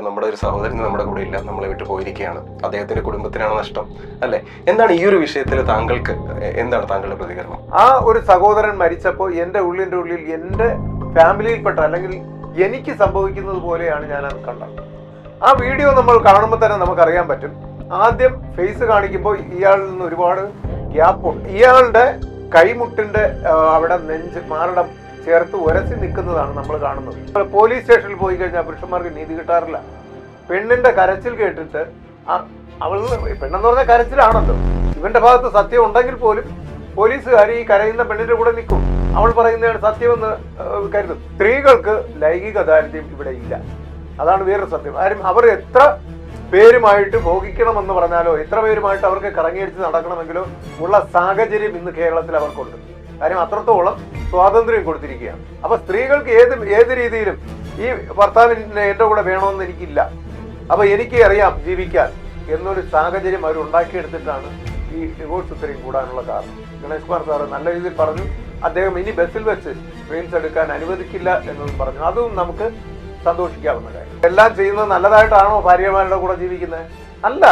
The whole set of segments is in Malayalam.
നമ്മുടെ ഒരു സഹോദരൻ നമ്മുടെ കൂടെ ഇല്ല, നമ്മളെ വിട്ടു പോയിരിക്കുകയാണ്. അദ്ദേഹത്തിന്റെ കുടുംബത്തിനാണ് നഷ്ടം, അല്ലെ? എന്താണ് ഈ ഒരു വിഷയത്തിൽ താങ്കൾക്ക് എന്താണ് താങ്കളുടെ പ്രതികരണം? ആ ഒരു സഹോദരൻ മരിച്ചപ്പോൾ എൻ്റെ ഉള്ളിൽ എൻ്റെ ഫാമിലിയിൽപ്പെട്ട അല്ലെങ്കിൽ എനിക്ക് സംഭവിക്കുന്നത് പോലെയാണ് ഞാൻ അത് കണ്ടത്. ആ വീഡിയോ നമ്മൾ കാണുമ്പോൾ തന്നെ നമുക്കറിയാൻ പറ്റും. ആദ്യം ഫേസ് കാണിക്കുമ്പോൾ ഇയാളിൽ നിന്ന് ഒരുപാട് ഗ്യാപ്പുണ്ട്. ഇയാളുടെ കൈമുട്ടിന്റെ അവിടെ മാറിടം ചേർത്ത് ഉരಸಿ നിൽക്കുന്നതാണ് നമ്മൾ കാണുന്നത്. പോലീസ് സ്റ്റേഷനിൽ പോയി കഴിഞ്ഞാൽ പുരുഷന്മാർക്ക് നീതി കിട്ടാറില്ല. പെണ്ണിന്റെ കരച്ചിൽ കേട്ടിട്ട് പെണ്ണെന്ന് പറഞ്ഞാൽ കരച്ചിലാണല്ലോ, ഇവന്റെ ഭാഗത്ത് സത്യം ഉണ്ടെങ്കിൽ പോലും പോലീസുകാർ ഈ കരയുന്ന പെണ്ണിന്റെ കൂടെ നിൽക്കും. അവൾ പറയുന്നതാണ് സത്യമെന്ന് കരുതും. സ്ത്രീകൾക്ക് ലൈംഗിക ദാരിദ്ര്യം ഇവിടെ ഇല്ല, അതാണ് വേറൊരു സത്യം. അവർ എത്ര പേരുമായിട്ട് ഭോഗിക്കണമെന്ന് പറഞ്ഞാലോ എത്ര പേരുമായിട്ട് അവർക്ക് കറങ്ങിയടിച്ച് നടക്കണമെങ്കിലോ ഉള്ള സാഹചര്യം ഇന്ന് കേരളത്തിൽ അവർക്കുണ്ട്. കാര്യം അത്രത്തോളം സ്വാതന്ത്ര്യം കൊടുത്തിരിക്കുകയാണ്. അപ്പൊ സ്ത്രീകൾക്ക് ഏത് രീതിയിലും ഈ ഭർത്താവിന് എൻ്റെ കൂടെ വേണമെന്ന് എനിക്കില്ല, അപ്പൊ എനിക്ക് അറിയാം ജീവിക്കാൻ എന്നൊരു സാഹചര്യം അവർ ഉണ്ടാക്കിയെടുത്തിട്ടാണ് ഈ ഡിവോഴ്സ് ഇത്രയും കൂടാനുള്ള കാരണം. ഗണേഷ് കുമാർ സാറ് നല്ല രീതിയിൽ പറഞ്ഞു. അദ്ദേഹം ഇനി ബസ്സിൽ വെച്ച് റീൽസ് എടുക്കാൻ അനുവദിക്കില്ല എന്നതും പറഞ്ഞു. അതും നമുക്ക് സന്തോഷിക്കാവുന്ന കാര്യം. എല്ലാം ചെയ്യുന്നത് നല്ലതായിട്ടാണോ ഭാര്യമാരുടെ കൂടെ ജീവിക്കുന്നത്? അല്ല,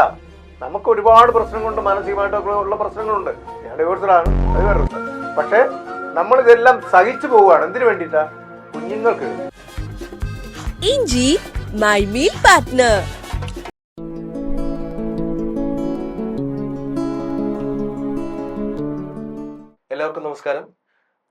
നമുക്ക് ഒരുപാട് പ്രശ്നങ്ങളുണ്ട്, മാനസികമായിട്ടൊക്കെ ഉള്ള പ്രശ്നങ്ങളുണ്ട്. ഞാൻ ഡിവോഴ്സിലാണ്, അത് വേറെ. പക്ഷെ നമ്മൾ ഇതെല്ലാം സഹിച്ചു പോവുകയാണ്. എന്തിനു വേണ്ടിയിട്ടാ? കുഞ്ഞുങ്ങൾക്ക്. ഇഞ്ചി മൈ മീൽ പാർട്ട്ണർ. എല്ലാവർക്കും നമസ്കാരം.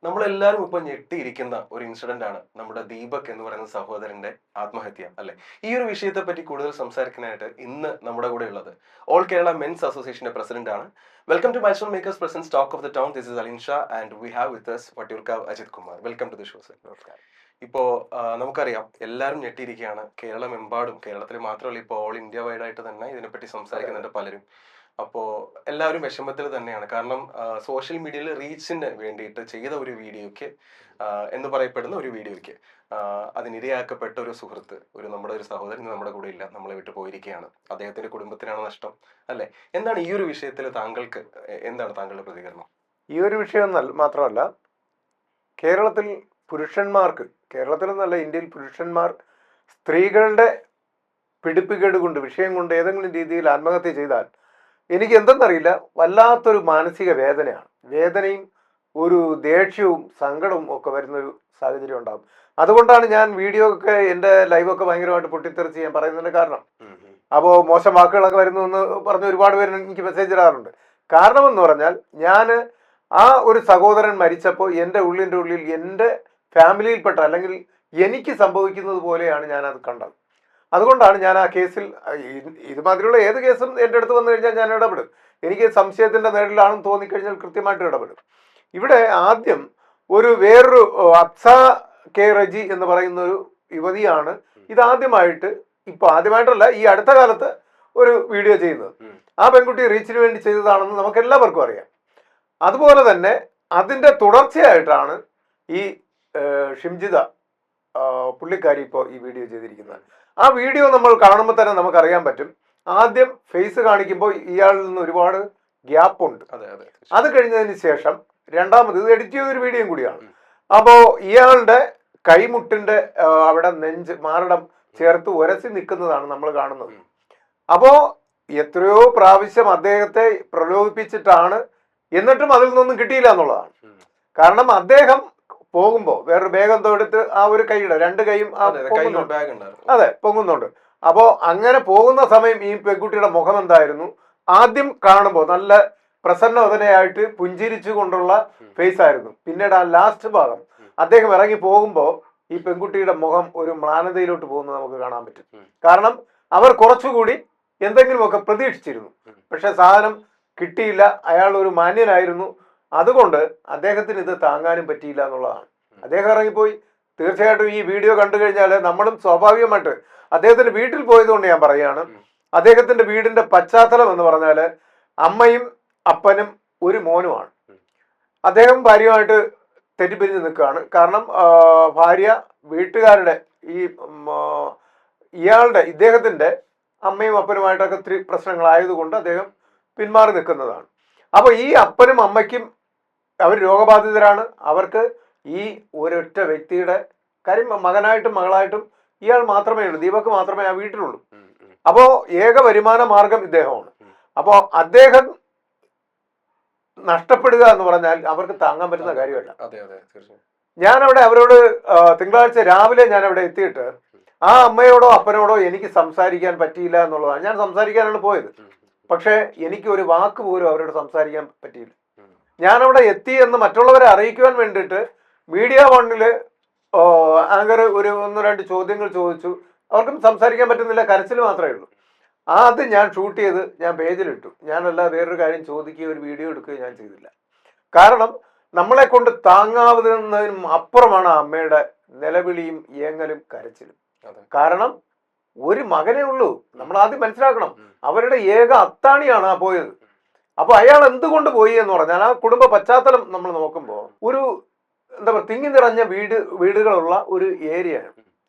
നമ്മളെല്ലാവരും ഇപ്പൊ ഞെട്ടിയിരിക്കുന്ന ഒരു ഇൻസിഡന്റ് ആണ് നമ്മുടെ ദീപക് എന്ന് പറയുന്ന സഹോദരന്റെ ആത്മഹത്യ, അല്ലെ? ഈ ഒരു വിഷയത്തെ പറ്റി കൂടുതൽ സംസാരിക്കാനായിട്ട് ഇന്ന് നമ്മുടെ കൂടെ ഉള്ളത് ഓൾ കേരള മെൻസ് അസോസിയേഷന്റെ പ്രസിഡന്റ് ആണ്. Welcome to milestone makers presents talk of the town. This is Alin Shah and we have with us Vattiyoorkavu Ajith Kumar. Welcome to the show sir. നമസ്കാരം. ഇപ്പോ നമുക്കറിയാം, എല്ലാവരും ഞെട്ടിയിരിക്കുകയാണ്. കേരളമെമ്പാടും, കേരളത്തിൽ മാത്രമല്ല, ഇപ്പോൾ ഓൾ ഇന്ത്യ വൈഡ് ആയിട്ട് തന്നെ ഇതിനെപ്പറ്റി സംസാരിക്കുന്നുണ്ട് പലരും. അപ്പോൾ എല്ലാവരും വിഷമത്തിൽ തന്നെയാണ്. കാരണം സോഷ്യൽ മീഡിയയിൽ റീച്ചിന് വേണ്ടിയിട്ട് ചെയ്ത ഒരു വീഡിയോയ്ക്ക് എന്ന് പറയപ്പെടുന്ന ഒരു വീഡിയോയ്ക്ക് അതിനിരയാക്കപ്പെട്ട ഒരു സുഹൃത്ത്, നമ്മുടെ ഒരു സഹോദരൻ നമ്മുടെ കൂടെ ഇല്ല, നമ്മളെ വിട്ടു പോയിരിക്കുകയാണ്. അദ്ദേഹത്തിന്റെ കുടുംബത്തിനാണ് നഷ്ടം, അല്ലെ? എന്താണ് ഈ ഒരു വിഷയത്തിൽ താങ്കൾക്ക് എന്താണ് താങ്കളുടെ പ്രതികരണം? ഈ ഒരു വിഷയം മാത്രമല്ല, കേരളത്തിൽ പുരുഷന്മാർക്ക്, കേരളത്തിലെന്നല്ല ഇന്ത്യയിൽ പുരുഷന്മാർ സ്ത്രീകളുടെ പിടിപ്പുകേട് കൊണ്ട്, വിഷയം കൊണ്ട് ഏതെങ്കിലും രീതിയിൽ ആത്മഹത്യ ചെയ്താൽ എനിക്ക് എന്തെന്നറിയില്ല, വല്ലാത്തൊരു മാനസിക വേദനയാണ്. വേദനയും ഒരു ദേഷ്യവും സങ്കടവും ഒക്കെ വരുന്നൊരു സാഹചര്യം ഉണ്ടാകും. അതുകൊണ്ടാണ് ഞാൻ വീഡിയോ ഒക്കെ എൻ്റെ ലൈവൊക്കെ ഭയങ്കരമായിട്ട് പൊട്ടിത്തെറിച്ച് ഞാൻ പറയുന്നതിൻ്റെ കാരണം. അപ്പോൾ മോശം വാക്കുകളൊക്കെ വരുന്നു എന്ന് പറഞ്ഞ് ഒരുപാട് പേര് എനിക്ക് മെസ്സേജ് ഇടാറുണ്ട്. കാരണമെന്ന് പറഞ്ഞാൽ, ഞാൻ ആ ഒരു സഹോദരൻ മരിച്ചപ്പോൾ എൻ്റെ ഉള്ളിൽ എൻ്റെ ഫാമിലിയിൽപ്പെട്ട അല്ലെങ്കിൽ എനിക്ക് സംഭവിക്കുന്നത് പോലെയാണ് ഞാനത് കണ്ടത്. അതുകൊണ്ടാണ് ഞാൻ ആ കേസിൽ, ഇതുമാതിരിയുള്ള ഏത് കേസും എൻ്റെ അടുത്ത് വന്നു കഴിഞ്ഞാൽ ഞാൻ ഇടപെടും. എനിക്ക് സംശയത്തിൻ്റെ നേരിലാണെന്ന് തോന്നിക്കഴിഞ്ഞാൽ കൃത്യമായിട്ട് ഇടപെടും. ഇവിടെ ആദ്യം വേറൊരു അപ്സ കെ റജി എന്ന് പറയുന്ന ഒരു യുവതിയാണ് ഇതാദ്യമായിട്ട്, ഇപ്പോൾ ആദ്യമായിട്ടല്ല, ഈ അടുത്ത കാലത്ത് ഒരു വീഡിയോ ചെയ്യുന്നത്. ആ പെൺകുട്ടി റീച്ചിന് വേണ്ടി ചെയ്തതാണെന്ന് നമുക്ക് എല്ലാവർക്കും അറിയാം. അതുപോലെ തന്നെ അതിൻ്റെ തുടർച്ചയായിട്ടാണ് ഈ ഷിംജിത പുള്ളിക്കാരി ഇപ്പോൾ ഈ വീഡിയോ ചെയ്തിരിക്കുന്നത്. ആ വീഡിയോ നമ്മൾ കാണുമ്പോൾ തന്നെ നമുക്കറിയാൻ പറ്റും. ആദ്യം ഫേസ് കാണിക്കുമ്പോൾ ഇയാളിൽ നിന്ന് ഒരുപാട് ഗ്യാപ്പുണ്ട്. അത് കഴിഞ്ഞതിന് ശേഷം രണ്ടാമത് ഇത് എഡിറ്റ് ചെയ്തൊരു വീഡിയോയും കൂടിയാണ്. അപ്പോൾ ഇയാളുടെ കൈമുട്ടിന്റെ അവിടെ മാറിടം ചേർത്ത് ഉരಸಿ നിൽക്കുന്നതാണ് നമ്മൾ കാണുന്നത്. അപ്പോൾ എത്രയോ പ്രാവശ്യം അദ്ദേഹത്തെ പ്രലോഭിപ്പിച്ചിട്ടാണ്, എന്നിട്ടും അതിൽ നിന്നൊന്നും കിട്ടിയില്ല എന്നുള്ളതാണ്. കാരണം അദ്ദേഹം പോകുമ്പോൾ വേറൊരു ബാഗ് എന്തോ എടുത്ത് ആ ഒരു കൈയുടെ രണ്ട് കൈയും അതെ പൊങ്ങുന്നുണ്ട്. അപ്പോൾ അങ്ങനെ പോകുന്ന സമയം ഈ പെൺകുട്ടിയുടെ മുഖം എന്തായിരുന്നു? ആദ്യം കാണുമ്പോൾ നല്ല പ്രസന്നവദനയായിട്ട് പുഞ്ചിരിച്ചു കൊണ്ടുള്ള ഫേസ് ആയിരുന്നു. പിന്നീട് ആ ലാസ്റ്റ് ഭാഗം അദ്ദേഹം ഇറങ്ങി പോകുമ്പോൾ ഈ പെൺകുട്ടിയുടെ മുഖം ഒരു മ്ലാനതയിലോട്ട് പോകുന്നത് നമുക്ക് കാണാൻ പറ്റും. കാരണം അവർ കുറച്ചുകൂടി എന്തെങ്കിലുമൊക്കെ പ്രതീക്ഷിച്ചിരുന്നു, പക്ഷെ സാധനം കിട്ടിയില്ല. അയാൾ ഒരു മാന്യനായിരുന്നു. അതുകൊണ്ട് അദ്ദേഹത്തിന് ഇത് താങ്ങാനും പറ്റിയില്ല എന്നുള്ളതാണ്. അദ്ദേഹം ഇറങ്ങിപ്പോയി. തീർച്ചയായിട്ടും ഈ വീഡിയോ കണ്ടു കഴിഞ്ഞാൽ നമ്മളും സ്വാഭാവികമായിട്ട് അദ്ദേഹത്തിന്റെ വീട്ടിൽ പോയതുകൊണ്ട് ഞാൻ പറയുകയാണ്, അദ്ദേഹത്തിന്റെ വീടിന്റെ പശ്ചാത്തലം എന്ന് പറഞ്ഞാൽ അമ്മയും അപ്പനും ഒരു മോനുമാണ്. അദ്ദേഹം ഭാര്യയുമായിട്ട് തെറ്റിപ്പിരിഞ്ഞ് നിൽക്കുകയാണ്. കാരണം ഭാര്യ വീട്ടുകാരുടെ ഇദ്ദേഹത്തിന്റെ അമ്മയും അപ്പനുമായിട്ടൊക്കെ ഒത്തിരി പ്രശ്നങ്ങളായതുകൊണ്ട് അദ്ദേഹം പിന്മാറി നിൽക്കുന്നതാണ്. അപ്പോൾ ഈ അപ്പനും അമ്മയ്ക്കും അവർ രോഗബാധിതരാണ്. അവർക്ക് ഈ ഒരൊറ്റ വ്യക്തിയുടെ കാര്യം, മകനായിട്ടും മകളായിട്ടും ഇയാൾ മാത്രമേ ഉള്ളൂ, ദീപക് മാത്രമേ ആ വീട്ടിലുള്ളൂ. അപ്പോൾ ഏക വരുമാന മാർഗം ഇദ്ദേഹമാണ്. അപ്പോൾ അദ്ദേഹം നഷ്ടപ്പെടുക എന്ന് പറഞ്ഞാൽ അവർക്ക് താങ്ങാൻ പറ്റുന്ന കാര്യമല്ല. ഞാൻ അവിടെ അവരോട് തിങ്കളാഴ്ച രാവിലെ ഞാൻ അവിടെ എത്തിയിട്ട് ആ അമ്മയോടോ അപ്പനോടോ എനിക്ക് സംസാരിക്കാൻ പറ്റിയില്ല എന്നുള്ളതാണ്. ഞാൻ സംസാരിക്കാനാണ് പോയത്, പക്ഷേ എനിക്ക് ഒരു വാക്ക് പോലും അവരോട് സംസാരിക്കാൻ പറ്റിയില്ല. ഞാൻ അവിടെ എത്തി എന്ന് മറ്റുള്ളവരെ അറിയിക്കുവാൻ വേണ്ടിയിട്ട് മീഡിയ വണ്ണില് ആങ്കർ ഒരു 1-2 ചോദ്യങ്ങൾ ചോദിച്ചു. അവർക്കും സംസാരിക്കാൻ പറ്റുന്നില്ല, കരച്ചിൽ മാത്രമേ ഉള്ളൂ. അത് ഞാൻ ഷൂട്ട് ചെയ്ത് ഞാൻ പേജിലിട്ടു. ഞാനല്ല വേറൊരു കാര്യം ചോദിക്കുകയോ ഒരു വീഡിയോ എടുക്കുകയോ ഞാൻ ചെയ്തില്ല. കാരണം നമ്മളെ കൊണ്ട് താങ്ങാവുന്നതിനും അപ്പുറമാണ് ആ അമ്മയുടെ നിലവിളിയും ഏങ്ങലും കരച്ചിലും. കാരണം ഒരു മകനേ ഉള്ളൂ. നമ്മൾ ആദ്യം മനസ്സിലാക്കണം, അവരുടെ ഏക അത്താണിയാണ് ആ പോയത്. അപ്പൊ അയാൾ എന്തുകൊണ്ട് പോയി എന്ന് പറഞ്ഞാൽ ആ കുടുംബ പശ്ചാത്തലം നമ്മൾ നോക്കുമ്പോൾ ഒരു എന്താ പറയുക തിങ്ങി നിറഞ്ഞ വീടുകളുള്ള ഒരു ഏരിയയാണ്.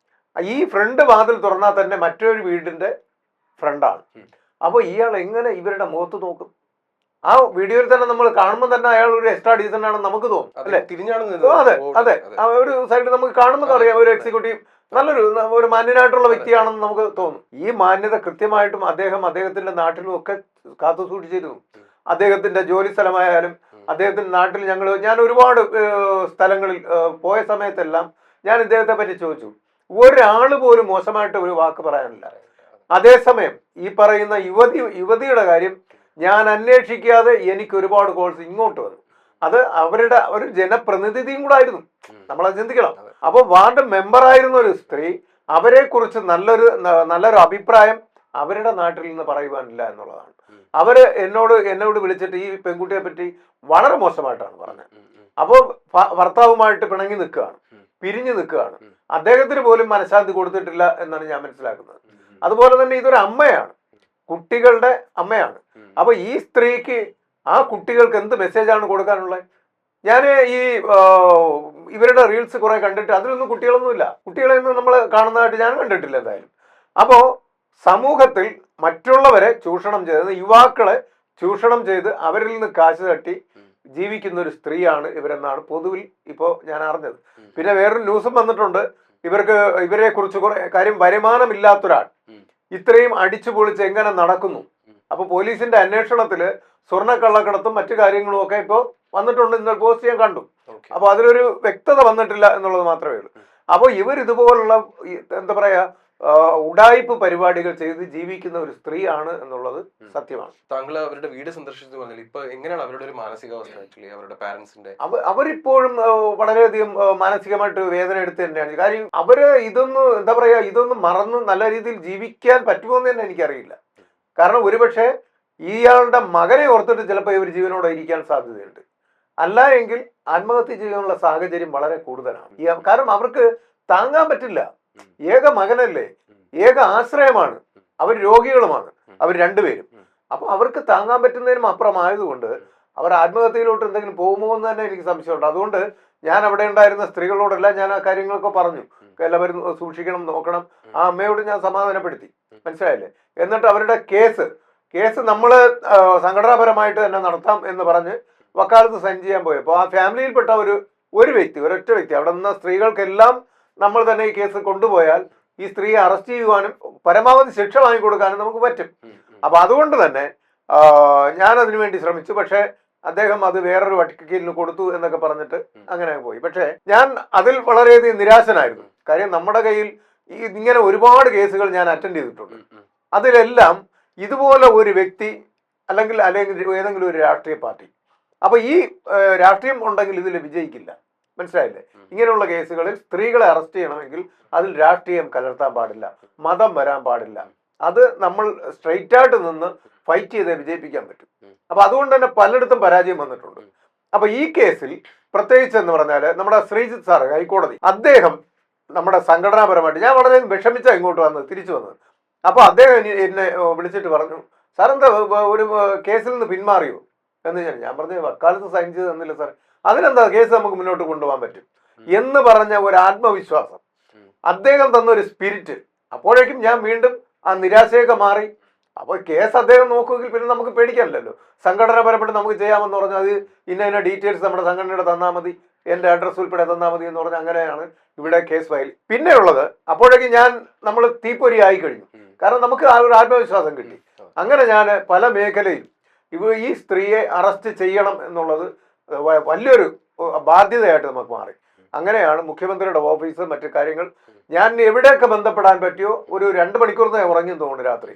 ഈ ഫ്രണ്ട് വാതിൽ തുറന്നാൽ തന്നെ മറ്റൊരു വീടിന്റെ ഫ്രണ്ടാണ്. അപ്പോൾ ഇയാൾ എങ്ങനെ ഇവരുടെ മുഖത്ത് നോക്കും? ആ വീഡിയോയിൽ തന്നെ നമ്മൾ കാണുമ്പോൾ തന്നെ അയാൾ ഒരു എക്സ്ട്രാ ഡീസന്റ് ആണെന്ന് നമുക്ക് തോന്നും, അല്ലെ? അതെ അതെ, ഒരു സൈഡിൽ നമുക്ക് കാണുമ്പോൾ അറിയാം ഒരു എക്സിക്യൂട്ടീവ് ഒരു മാന്യനായിട്ടുള്ള വ്യക്തിയാണെന്ന് നമുക്ക് തോന്നും. ഈ മാന്യത കൃത്യമായിട്ടും അദ്ദേഹത്തിന്റെ നാട്ടിലും ഒക്കെ കാത്തു സൂക്ഷിച്ചിരുന്നു. അദ്ദേഹത്തിന്റെ ജോലി സ്ഥലമായാലും അദ്ദേഹത്തിന്റെ നാട്ടിൽ ഞാൻ ഒരുപാട് സ്ഥലങ്ങളിൽ പോയ സമയത്തെല്ലാം ഞാൻ ഇദ്ദേഹത്തെ പറ്റി ചോദിച്ചു. ഒരാള് പോലും മോശമായിട്ട് ഒരു വാക്ക് പറയാനില്ല. അതേസമയം ഈ പറയുന്ന യുവതിയുടെ കാര്യം ഞാൻ അന്വേഷിക്കാതെ എനിക്ക് ഒരുപാട് കോൾസ് ഇങ്ങോട്ട് വന്നു. അത് അവരുടെ ഒരു ജനപ്രതിനിധിയും കൂടെ ആയിരുന്നു. നമ്മളത് ചിന്തിക്കണം. അപ്പോൾ വാർഡ് മെമ്പറായിരുന്ന ഒരു സ്ത്രീ, അവരെ കുറിച്ച് നല്ലൊരു അഭിപ്രായം അവരുടെ നാട്ടിൽ നിന്ന് പറയുവാനില്ല എന്നുള്ളതാണ്. അവര് എന്നോട് വിളിച്ചിട്ട് ഈ പെൺകുട്ടിയെ പറ്റി വളരെ മോശമായിട്ടാണ് പറഞ്ഞത്. അപ്പോൾ ഭർത്താവുമായിട്ട് പിണങ്ങി നിൽക്കുകയാണ്, പിരിഞ്ഞു നിൽക്കുകയാണ്. അദ്ദേഹത്തിന് പോലും മനഃശാന്തി കൊടുത്തിട്ടില്ല എന്നാണ് ഞാൻ മനസ്സിലാക്കുന്നത്. അതുപോലെ തന്നെ ഇതൊരു അമ്മയാണ്, കുട്ടികളുടെ അമ്മയാണ്. അപ്പൊ ഈ സ്ത്രീക്ക് ആ കുട്ടികൾക്ക് എന്ത് മെസ്സേജാണ് കൊടുക്കാനുള്ളത്? ഞാൻ ഈ ഇവരുടെ റീൽസ് കുറെ കണ്ടിട്ട് അതിലൊന്നും കുട്ടികളൊന്നുമില്ല. കുട്ടികളെയൊന്നും നമ്മൾ കാണുന്നതായിട്ട് ഞാൻ കണ്ടിട്ടില്ല എന്തായാലും. അപ്പോൾ സമൂഹത്തിൽ മറ്റുള്ളവരെ ചൂഷണം ചെയ്ത്, യുവാക്കളെ ചൂഷണം ചെയ്ത് അവരിൽ നിന്ന് കാശ് തട്ടി ജീവിക്കുന്ന ഒരു സ്ത്രീയാണ് ഇവരെന്നാണ് പൊതുവിൽ ഇപ്പോൾ ഞാൻ അറിഞ്ഞത്. പിന്നെ വേറൊരു ന്യൂസും വന്നിട്ടുണ്ട്, ഇവരെ കുറിച്ച് കുറെ കാര്യം, വരുമാനമില്ലാത്തൊരാൾ ഇത്രയും അടിച്ചു പൊളിച്ച് എങ്ങനെ നടക്കുന്നു. അപ്പൊ പോലീസിന്റെ അന്വേഷണത്തില് സ്വർണ്ണക്കള്ളക്കടത്തും മറ്റു കാര്യങ്ങളും ഒക്കെ ഇപ്പോൾ വന്നിട്ടുണ്ട്. ഇന്നൊരു പോസ്റ്റ് ഞാൻ കണ്ടു. അപ്പൊ അതിലൊരു വ്യക്തത വന്നിട്ടില്ല എന്നുള്ളത് മാത്രമേ ഉള്ളൂ. അപ്പോൾ ഇതുപോലുള്ള എന്താ പറയാ ഉഡായിപ്പ് പരിപാടികൾ ചെയ്ത് ജീവിക്കുന്ന ഒരു സ്ത്രീയാണ് എന്നുള്ളത് സത്യമാണ്. താങ്കൾ അവരുടെ വീട് സന്ദർശിച്ചു പറഞ്ഞാൽ ഇപ്പൊ എങ്ങനെയാണ് അവരുടെ ഒരു മാനസികാവസ്ഥ? ആക്ച്വലി അവരുടെ പാരന്റ്സിന്റെ അവരിപ്പോഴും വളരെയധികം മാനസികമായിട്ട് വേദന എടുത്ത് തന്നെയാണ്. കാര്യം അവര് ഇതൊന്നും മറന്ന് നല്ല രീതിയിൽ ജീവിക്കാൻ പറ്റുമോ എന്ന് തന്നെ എനിക്കറിയില്ല. കാരണം ഒരുപക്ഷെ ഇയാളുടെ മകനെ ഓർത്തിട്ട് ചിലപ്പോൾ ഇവർ ജീവനോടെ ഇരിക്കാൻ സാധ്യതയുണ്ട്. അല്ല എങ്കിൽ ആത്മഹത്യ ചെയ്യാനുള്ള സാഹചര്യം വളരെ കൂടുതലാണ്. കാരണം അവർക്ക് താങ്ങാൻ പറ്റില്ല. ഏക മകനല്ലേ, ഏക ആശ്രയമാണ്, അവർ രോഗികളുമാണ് അവർ രണ്ടുപേരും. അപ്പൊ അവർക്ക് താങ്ങാൻ പറ്റുന്നതിനും അപ്പുറമായതുകൊണ്ട് അവർ ആത്മഹത്യയിലോട്ട് എന്തെങ്കിലും പോകുമോ എന്ന് തന്നെ എനിക്ക് സംശയമുണ്ട്. അതുകൊണ്ട് ഞാൻ അവിടെ ഉണ്ടായിരുന്ന സ്ത്രീകളോടെല്ലാം ഞാൻ ആ കാര്യങ്ങളൊക്കെ പറഞ്ഞു. എല്ലാവരും സൂക്ഷിക്കണം, നോക്കണം. ആ അമ്മയോട് ഞാൻ സമാധാനപ്പെടുത്തി, മനസ്സിലായില്ലേ? എന്നിട്ട് അവരുടെ കേസ് നമ്മൾ സംഘടനാപരമായിട്ട് തന്നെ നടത്താം എന്ന് പറഞ്ഞ് വക്കാലത്ത് സൈൻ ചെയ്യാൻ പോയപ്പോൾ ആ ഫാമിലിയിൽപ്പെട്ട ഒരൊറ്റ വ്യക്തി അവിടെ നിന്ന് സ്ത്രീകൾക്കെല്ലാം നമ്മൾ തന്നെ ഈ കേസ് കൊണ്ടുപോയാൽ ഈ സ്ത്രീയെ അറസ്റ്റ് ചെയ്യുവാനും പരമാവധി ശിക്ഷ വാങ്ങിക്കൊടുക്കാനും നമുക്ക് പറ്റും. അപ്പൊ അതുകൊണ്ട് തന്നെ ഞാൻ അതിനു വേണ്ടി ശ്രമിച്ചു. പക്ഷേ അദ്ദേഹം അത് വേറൊരു വക്കീലിന് കൊടുത്തു എന്നൊക്കെ പറഞ്ഞിട്ട് അങ്ങനെ പോയി. പക്ഷേ ഞാൻ അതിൽ വളരെയധികം നിരാശനായിരുന്നു. കാര്യം നമ്മുടെ കയ്യിൽ ഇങ്ങനെ ഒരുപാട് കേസുകൾ ഞാൻ അറ്റൻഡ് ചെയ്തിട്ടുണ്ട്. അതിലെല്ലാം ഇതുപോലെ ഒരു വ്യക്തി അല്ലെങ്കിൽ ഏതെങ്കിലും ഒരു രാഷ്ട്രീയ പാർട്ടി, അപ്പൊ ഈ രാഷ്ട്രീയം ഉണ്ടെങ്കിൽ ഇതിൽ വിജയിക്കില്ല, മനസ്സിലായില്ലേ? ഇങ്ങനെയുള്ള കേസുകളിൽ സ്ത്രീകളെ അറസ്റ്റ് ചെയ്യണമെങ്കിൽ അതിൽ രാഷ്ട്രീയം കലർത്താൻ പാടില്ല, മതം വരാൻ പാടില്ല. അത് നമ്മൾ സ്ട്രെയിറ്റ് ആയിട്ട് നിന്ന് ഫൈറ്റ് ചെയ്തേ വിജയിപ്പിക്കാൻ പറ്റും. അപ്പൊ അതുകൊണ്ട് തന്നെ പലയിടത്തും പരാജയം വന്നിട്ടുണ്ട്. അപ്പൊ ഈ കേസിൽ പ്രത്യേകിച്ച് എന്ന് പറഞ്ഞാൽ നമ്മുടെ ശ്രീജിത്ത് സാറ് ഹൈക്കോടതി, അദ്ദേഹം നമ്മുടെ സംഘടനാപരമായിട്ട് ഞാൻ വളരെ വിഷമിച്ച ഇങ്ങോട്ട് തിരിച്ചു വന്നത്. അപ്പൊ അദ്ദേഹം എന്നെ വിളിച്ചിട്ട് പറഞ്ഞു, സാർ എന്താ ഒരു കേസിൽ നിന്ന് പിന്മാറിയോ എന്ന്. ഞാൻ പറഞ്ഞു വക്കാലത്ത് സൈൻ ചെയ്ത് തന്നില്ല സാർ. അതിനെന്താ, കേസ് നമുക്ക് മുന്നോട്ട് കൊണ്ടുപോകാൻ പറ്റും എന്ന് പറഞ്ഞ ഒരു ആത്മവിശ്വാസം, അദ്ദേഹം തന്നൊരു സ്പിരിറ്റ്. അപ്പോഴേക്കും ഞാൻ വീണ്ടും ആ നിരാശയൊക്കെ മാറി അപ്പോൾ കേസ് അദ്ദേഹം നോക്കുമെങ്കിൽ പിന്നെ നമുക്ക് പേടിക്കാനില്ലല്ലോ. സംഘടനാപരമായിട്ട് നമുക്ക് ചെയ്യാമെന്ന് പറഞ്ഞാൽ അത് ഇന്ന ഡീറ്റെയിൽസ് നമ്മുടെ സംഘടനയുടെ തന്നാൽ മതി, എൻ്റെ അഡ്രസ്സ് ഉൾപ്പെടെ തന്നാൽ മതി എന്ന് പറഞ്ഞാൽ അങ്ങനെയാണ് ഇവിടെ കേസ് ഫയൽ. പിന്നെ ഉള്ളത് അപ്പോഴേക്കും നമ്മൾ തീപ്പൊരി ആയി കഴിഞ്ഞു. കാരണം നമുക്ക് ആ ഒരു ആത്മവിശ്വാസം കിട്ടി. അങ്ങനെ ഞാൻ പല മേഖലയിൽ ഈ സ്ത്രീയെ അറസ്റ്റ് ചെയ്യണം എന്നുള്ളത് വലിയൊരു ബാധ്യതയായിട്ട് നമുക്ക് മാറി. അങ്ങനെയാണ് മുഖ്യമന്ത്രിയുടെ ഓഫീസ്, മറ്റു കാര്യങ്ങൾ ഞാൻ എവിടെയൊക്കെ ബന്ധപ്പെടാൻ പറ്റിയോ ഒരു 2 മണിക്കൂർ ഉറങ്ങി തോന്നുന്നു രാത്രി.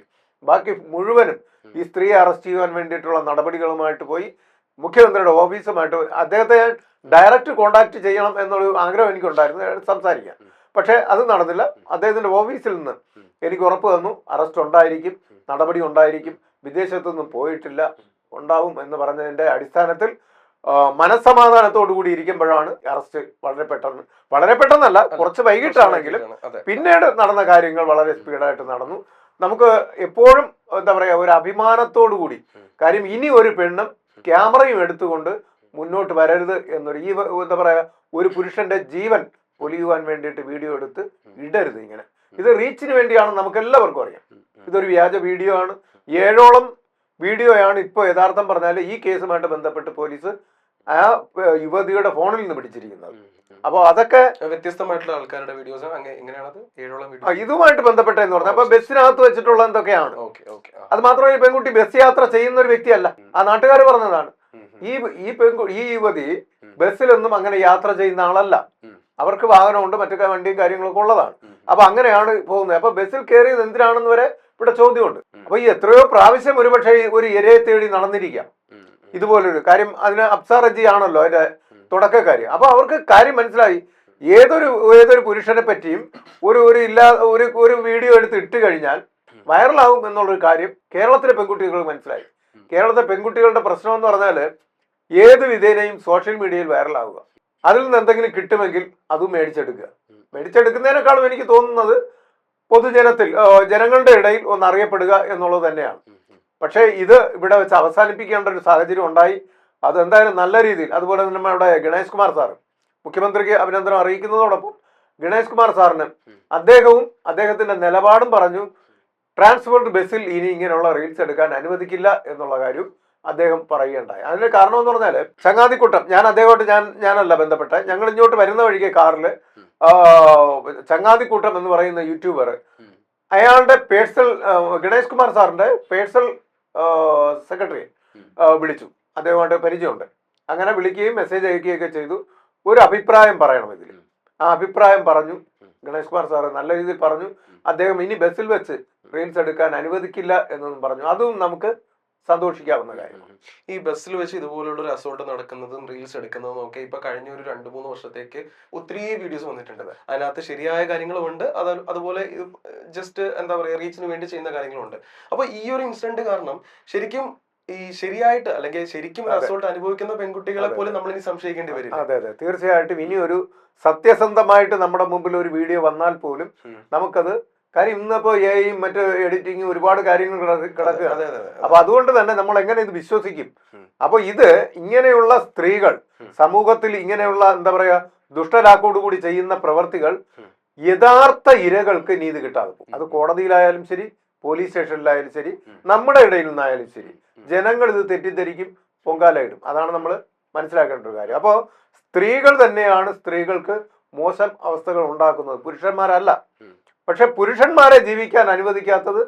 ബാക്കി മുഴുവനും ഈ സ്ത്രീയെ അറസ്റ്റ് ചെയ്യാൻ വേണ്ടിയിട്ടുള്ള നടപടികളുമായിട്ട് പോയി മുഖ്യമന്ത്രിയുടെ ഓഫീസുമായിട്ട് അദ്ദേഹത്തെ ഡയറക്റ്റ് കോണ്ടാക്ട് ചെയ്യണം എന്നൊരു ആഗ്രഹം എനിക്കുണ്ടായിരുന്നു, സംസാരിക്കാൻ. പക്ഷേ അത് നടന്നില്ല. അദ്ദേഹത്തിൻ്റെ ഓഫീസിൽ നിന്ന് എനിക്ക് ഉറപ്പ് തന്നു അറസ്റ്റ് ഉണ്ടായിരിക്കും, നടപടി ഉണ്ടായിരിക്കും, വിദേശത്തൊന്നും പോയിട്ടില്ല, ഉണ്ടാവും എന്ന് പറഞ്ഞതിൻ്റെ അടിസ്ഥാനത്തിൽ മനസ്സമാധാനത്തോടു കൂടി ഇരിക്കുമ്പോഴാണ് അറസ്റ്റ് വളരെ പെട്ടെന്നല്ല, കുറച്ച് വൈകിട്ടാണെങ്കിലും പിന്നീട് നടന്ന കാര്യങ്ങൾ വളരെ സ്പീഡായിട്ട് നടന്നു. നമുക്ക് എപ്പോഴും എന്താ പറയുക ഒരു അഭിമാനത്തോടു കൂടി, കാര്യം ഇനി ഒരു പെണ്ണും ക്യാമറയും എടുത്തുകൊണ്ട് മുന്നോട്ട് വരരുത് എന്നൊരു എന്താ പറയുക ഒരു പുരുഷന്റെ ജീവൻ പൊലിയുവാൻ വേണ്ടിയിട്ട് വീഡിയോ എടുത്ത് ഇടരുത്. ഇങ്ങനെ ഇത് റീച്ചിന് വേണ്ടിയാണ്, നമുക്ക് എല്ലാവർക്കും അറിയാം. ഇതൊരു വ്യാജ വീഡിയോ ആണ്. 7ഓളം വീഡിയോയാണ് ഇപ്പോൾ യഥാർത്ഥം പറഞ്ഞാൽ ഈ കേസുമായിട്ട് ബന്ധപ്പെട്ട് പോലീസ് ആ യുവതിയുടെ ഫോണിൽ നിന്ന് പിടിച്ചിരിക്കുന്നത്. അപ്പോൾ അതൊക്കെ വ്യത്യസ്തമായിട്ടുള്ള ആൾക്കാരുടെ വീഡിയോസ് ഇതുമായിട്ട് ബന്ധപ്പെട്ടെന്ന് പറഞ്ഞാൽ അപ്പൊ ബസ്സിനകത്ത് വെച്ചിട്ടുള്ള എന്തൊക്കെയാണ്. അത് മാത്രമല്ല ഈ പെൺകുട്ടി ബസ് യാത്ര ചെയ്യുന്ന ഒരു വ്യക്തിയല്ല, ആ നാട്ടുകാർ പറഞ്ഞതാണ്. ഈ യുവതി ബസ്സിലൊന്നും അങ്ങനെ യാത്ര ചെയ്യുന്ന ആളല്ല. അവർക്ക് വാഹനമുണ്ട്, മറ്റൊക്കെ വണ്ടിയും കാര്യങ്ങളൊക്കെ ഉള്ളതാണ്. അപ്പൊ അങ്ങനെയാണ് പോകുന്നത്. അപ്പൊ ബസ്സിൽ കയറിയത് എന്തിനാണെന്ന് വരെ ഇവിടെ ചോദ്യമുണ്ട്. അപ്പൊ ഈ എത്രയോ പ്രാവശ്യം ഒരുപക്ഷെ ഒരു ഇരയെ തേടി നടന്നിരിക്കാം ഇതുപോലൊരു കാര്യം. അതിന് അപ്സാറജി ആണല്ലോ അതിന്റെ തുടക്കക്കാരി. അപ്പൊ അവർക്ക് കാര്യം മനസ്സിലായി. ഏതൊരു പുരുഷനെ പറ്റിയും ഒരു വീഡിയോ എടുത്ത് ഇട്ട് കഴിഞ്ഞാൽ വൈറലാകും എന്നുള്ളൊരു കാര്യം കേരളത്തിലെ പെൺകുട്ടികൾക്ക് മനസ്സിലായി. കേരളത്തിലെ പെൺകുട്ടികളുടെ പ്രശ്നം എന്ന് പറഞ്ഞാൽ ഏത് വിധേനയും സോഷ്യൽ മീഡിയയിൽ വൈറലാവുക, അതിൽ നിന്ന് എന്തെങ്കിലും കിട്ടുമെങ്കിൽ അതും മേടിച്ചെടുക്കുന്നതിനേക്കാളും എനിക്ക് തോന്നുന്നത് ജനങ്ങളുടെ ഇടയിൽ ഒന്ന് അറിയപ്പെടുക എന്നുള്ളത് തന്നെയാണ്. പക്ഷേ ഇത് ഇവിടെ വെച്ച് അവസാനിപ്പിക്കേണ്ട ഒരു സാഹചര്യം ഉണ്ടായി. അതെന്തായാലും നല്ല രീതിയിൽ. അതുപോലെ തന്നെ നമ്മുടെ ഗണേഷ് കുമാർ സാർ മുഖ്യമന്ത്രിക്ക് അഭിനന്ദനം അറിയിക്കുന്നതോടൊപ്പം ഗണേഷ് കുമാർ സാറിന് അദ്ദേഹത്തിന്റെ നിലപാടും പറഞ്ഞു. ട്രാൻസ്പോർട്ട് ബസ്സിൽ ഇനി ഇങ്ങനെയുള്ള റീൽസ് എടുക്കാൻ അനുവദിക്കില്ല എന്നുള്ള കാര്യം അദ്ദേഹം പറയുകയുണ്ടായി. അതിന്റെ കാരണം എന്ന് പറഞ്ഞാൽ ചങ്ങാതിക്കൂട്ടം, ഞാനല്ല ബന്ധപ്പെട്ട, ഞങ്ങൾ ഇങ്ങോട്ട് വരുന്ന വഴിക്ക് കാറിൽ ചങ്ങാതിക്കൂട്ടം എന്ന് പറയുന്ന യൂട്യൂബർ അയാളുടെ ഗണേഷ് കുമാർ സാറിന്റെ പേഴ്സണൽ സെക്രട്ടറി വിളിച്ചു. അദ്ദേഹമായിട്ട് പരിചയമുണ്ട്. അങ്ങനെ വിളിക്കുകയും മെസ്സേജ് അയക്കുകയൊക്കെ ചെയ്തു. ഒരു അഭിപ്രായം പറയണം ഇതിൽ. ആ അഭിപ്രായം പറഞ്ഞു. ഗണേഷ് കുമാർ സാറ് നല്ല രീതിയിൽ പറഞ്ഞു. അദ്ദേഹം ഇനി ബസ്സിൽ വെച്ച് റീൽസ് എടുക്കാൻ അനുവദിക്കില്ല എന്നൊന്നും പറഞ്ഞു. അതും നമുക്ക് സന്തോഷിക്കാവുന്ന കാര്യമാണ്. ഈ ബസ്സിൽ വെച്ച് ഇതുപോലുള്ള ഒരു അസോൾട്ട് നടക്കുന്നതും റീൽസ് എടുക്കുന്നതും ഒക്കെ ഇപ്പൊ കഴിഞ്ഞ ഒരു 2-3 വർഷത്തേക്ക് ഒത്തിരി വീഡിയോസ് വന്നിട്ടുണ്ട്. അതിനകത്ത് ശരിയായ കാര്യങ്ങളുമുണ്ട്, അതുപോലെ ജസ്റ്റ് എന്താ പറയുക റീച്ചിന് വേണ്ടി ചെയ്യുന്ന കാര്യങ്ങളുണ്ട്. അപ്പൊ ഈ ഒരു ഇൻസിഡന്റ് കാരണം ശരിക്കും ഈ ശരിയായിട്ട് അല്ലെങ്കിൽ ശരിക്കും അസോൾട്ട് അനുഭവിക്കുന്ന പെൺകുട്ടികളെ പോലും നമ്മൾ ഇനി സംശയിക്കേണ്ടി വരും. അതെ, തീർച്ചയായിട്ടും. ഇനി ഒരു സത്യസന്ധമായിട്ട് നമ്മുടെ മുമ്പിൽ ഒരു വീഡിയോ വന്നാൽ പോലും നമുക്കത്, കാര്യം ഇന്നിപ്പോ മറ്റു എഡിറ്റിങ് ഒരുപാട് കാര്യങ്ങൾ കിടക്കുകയാണ്. അപ്പൊ അതുകൊണ്ട് തന്നെ നമ്മൾ എങ്ങനെ ഇത് വിശ്വസിക്കും? അപ്പൊ ഇങ്ങനെയുള്ള സ്ത്രീകൾ സമൂഹത്തിൽ ഇങ്ങനെയുള്ള എന്താ പറയാ ദുഷ്ടലാക്കോടുകൂടി ചെയ്യുന്ന പ്രവർത്തികൾ യഥാർത്ഥ ഇരകൾക്ക് നീതി കിട്ടാതെ പോകും. അത് കോടതിയിലായാലും ശരി, പോലീസ് സ്റ്റേഷനിലായാലും ശരി, നമ്മുടെ ഇടയിൽ നിന്നായാലും ശരി, ജനങ്ങൾ ഇത് തെറ്റിദ്ധരിക്കും, പൊങ്കാലയിടും. അതാണ് നമ്മൾ മനസ്സിലാക്കേണ്ട ഒരു കാര്യം. അപ്പോൾ സ്ത്രീകൾ തന്നെയാണ് സ്ത്രീകൾക്ക് മോശം അവസ്ഥകൾ ഉണ്ടാക്കുന്നത്, പുരുഷന്മാരല്ല. പക്ഷെ പുരുഷന്മാരെ ജീവിക്കാൻ അനുവദിക്കാത്തത്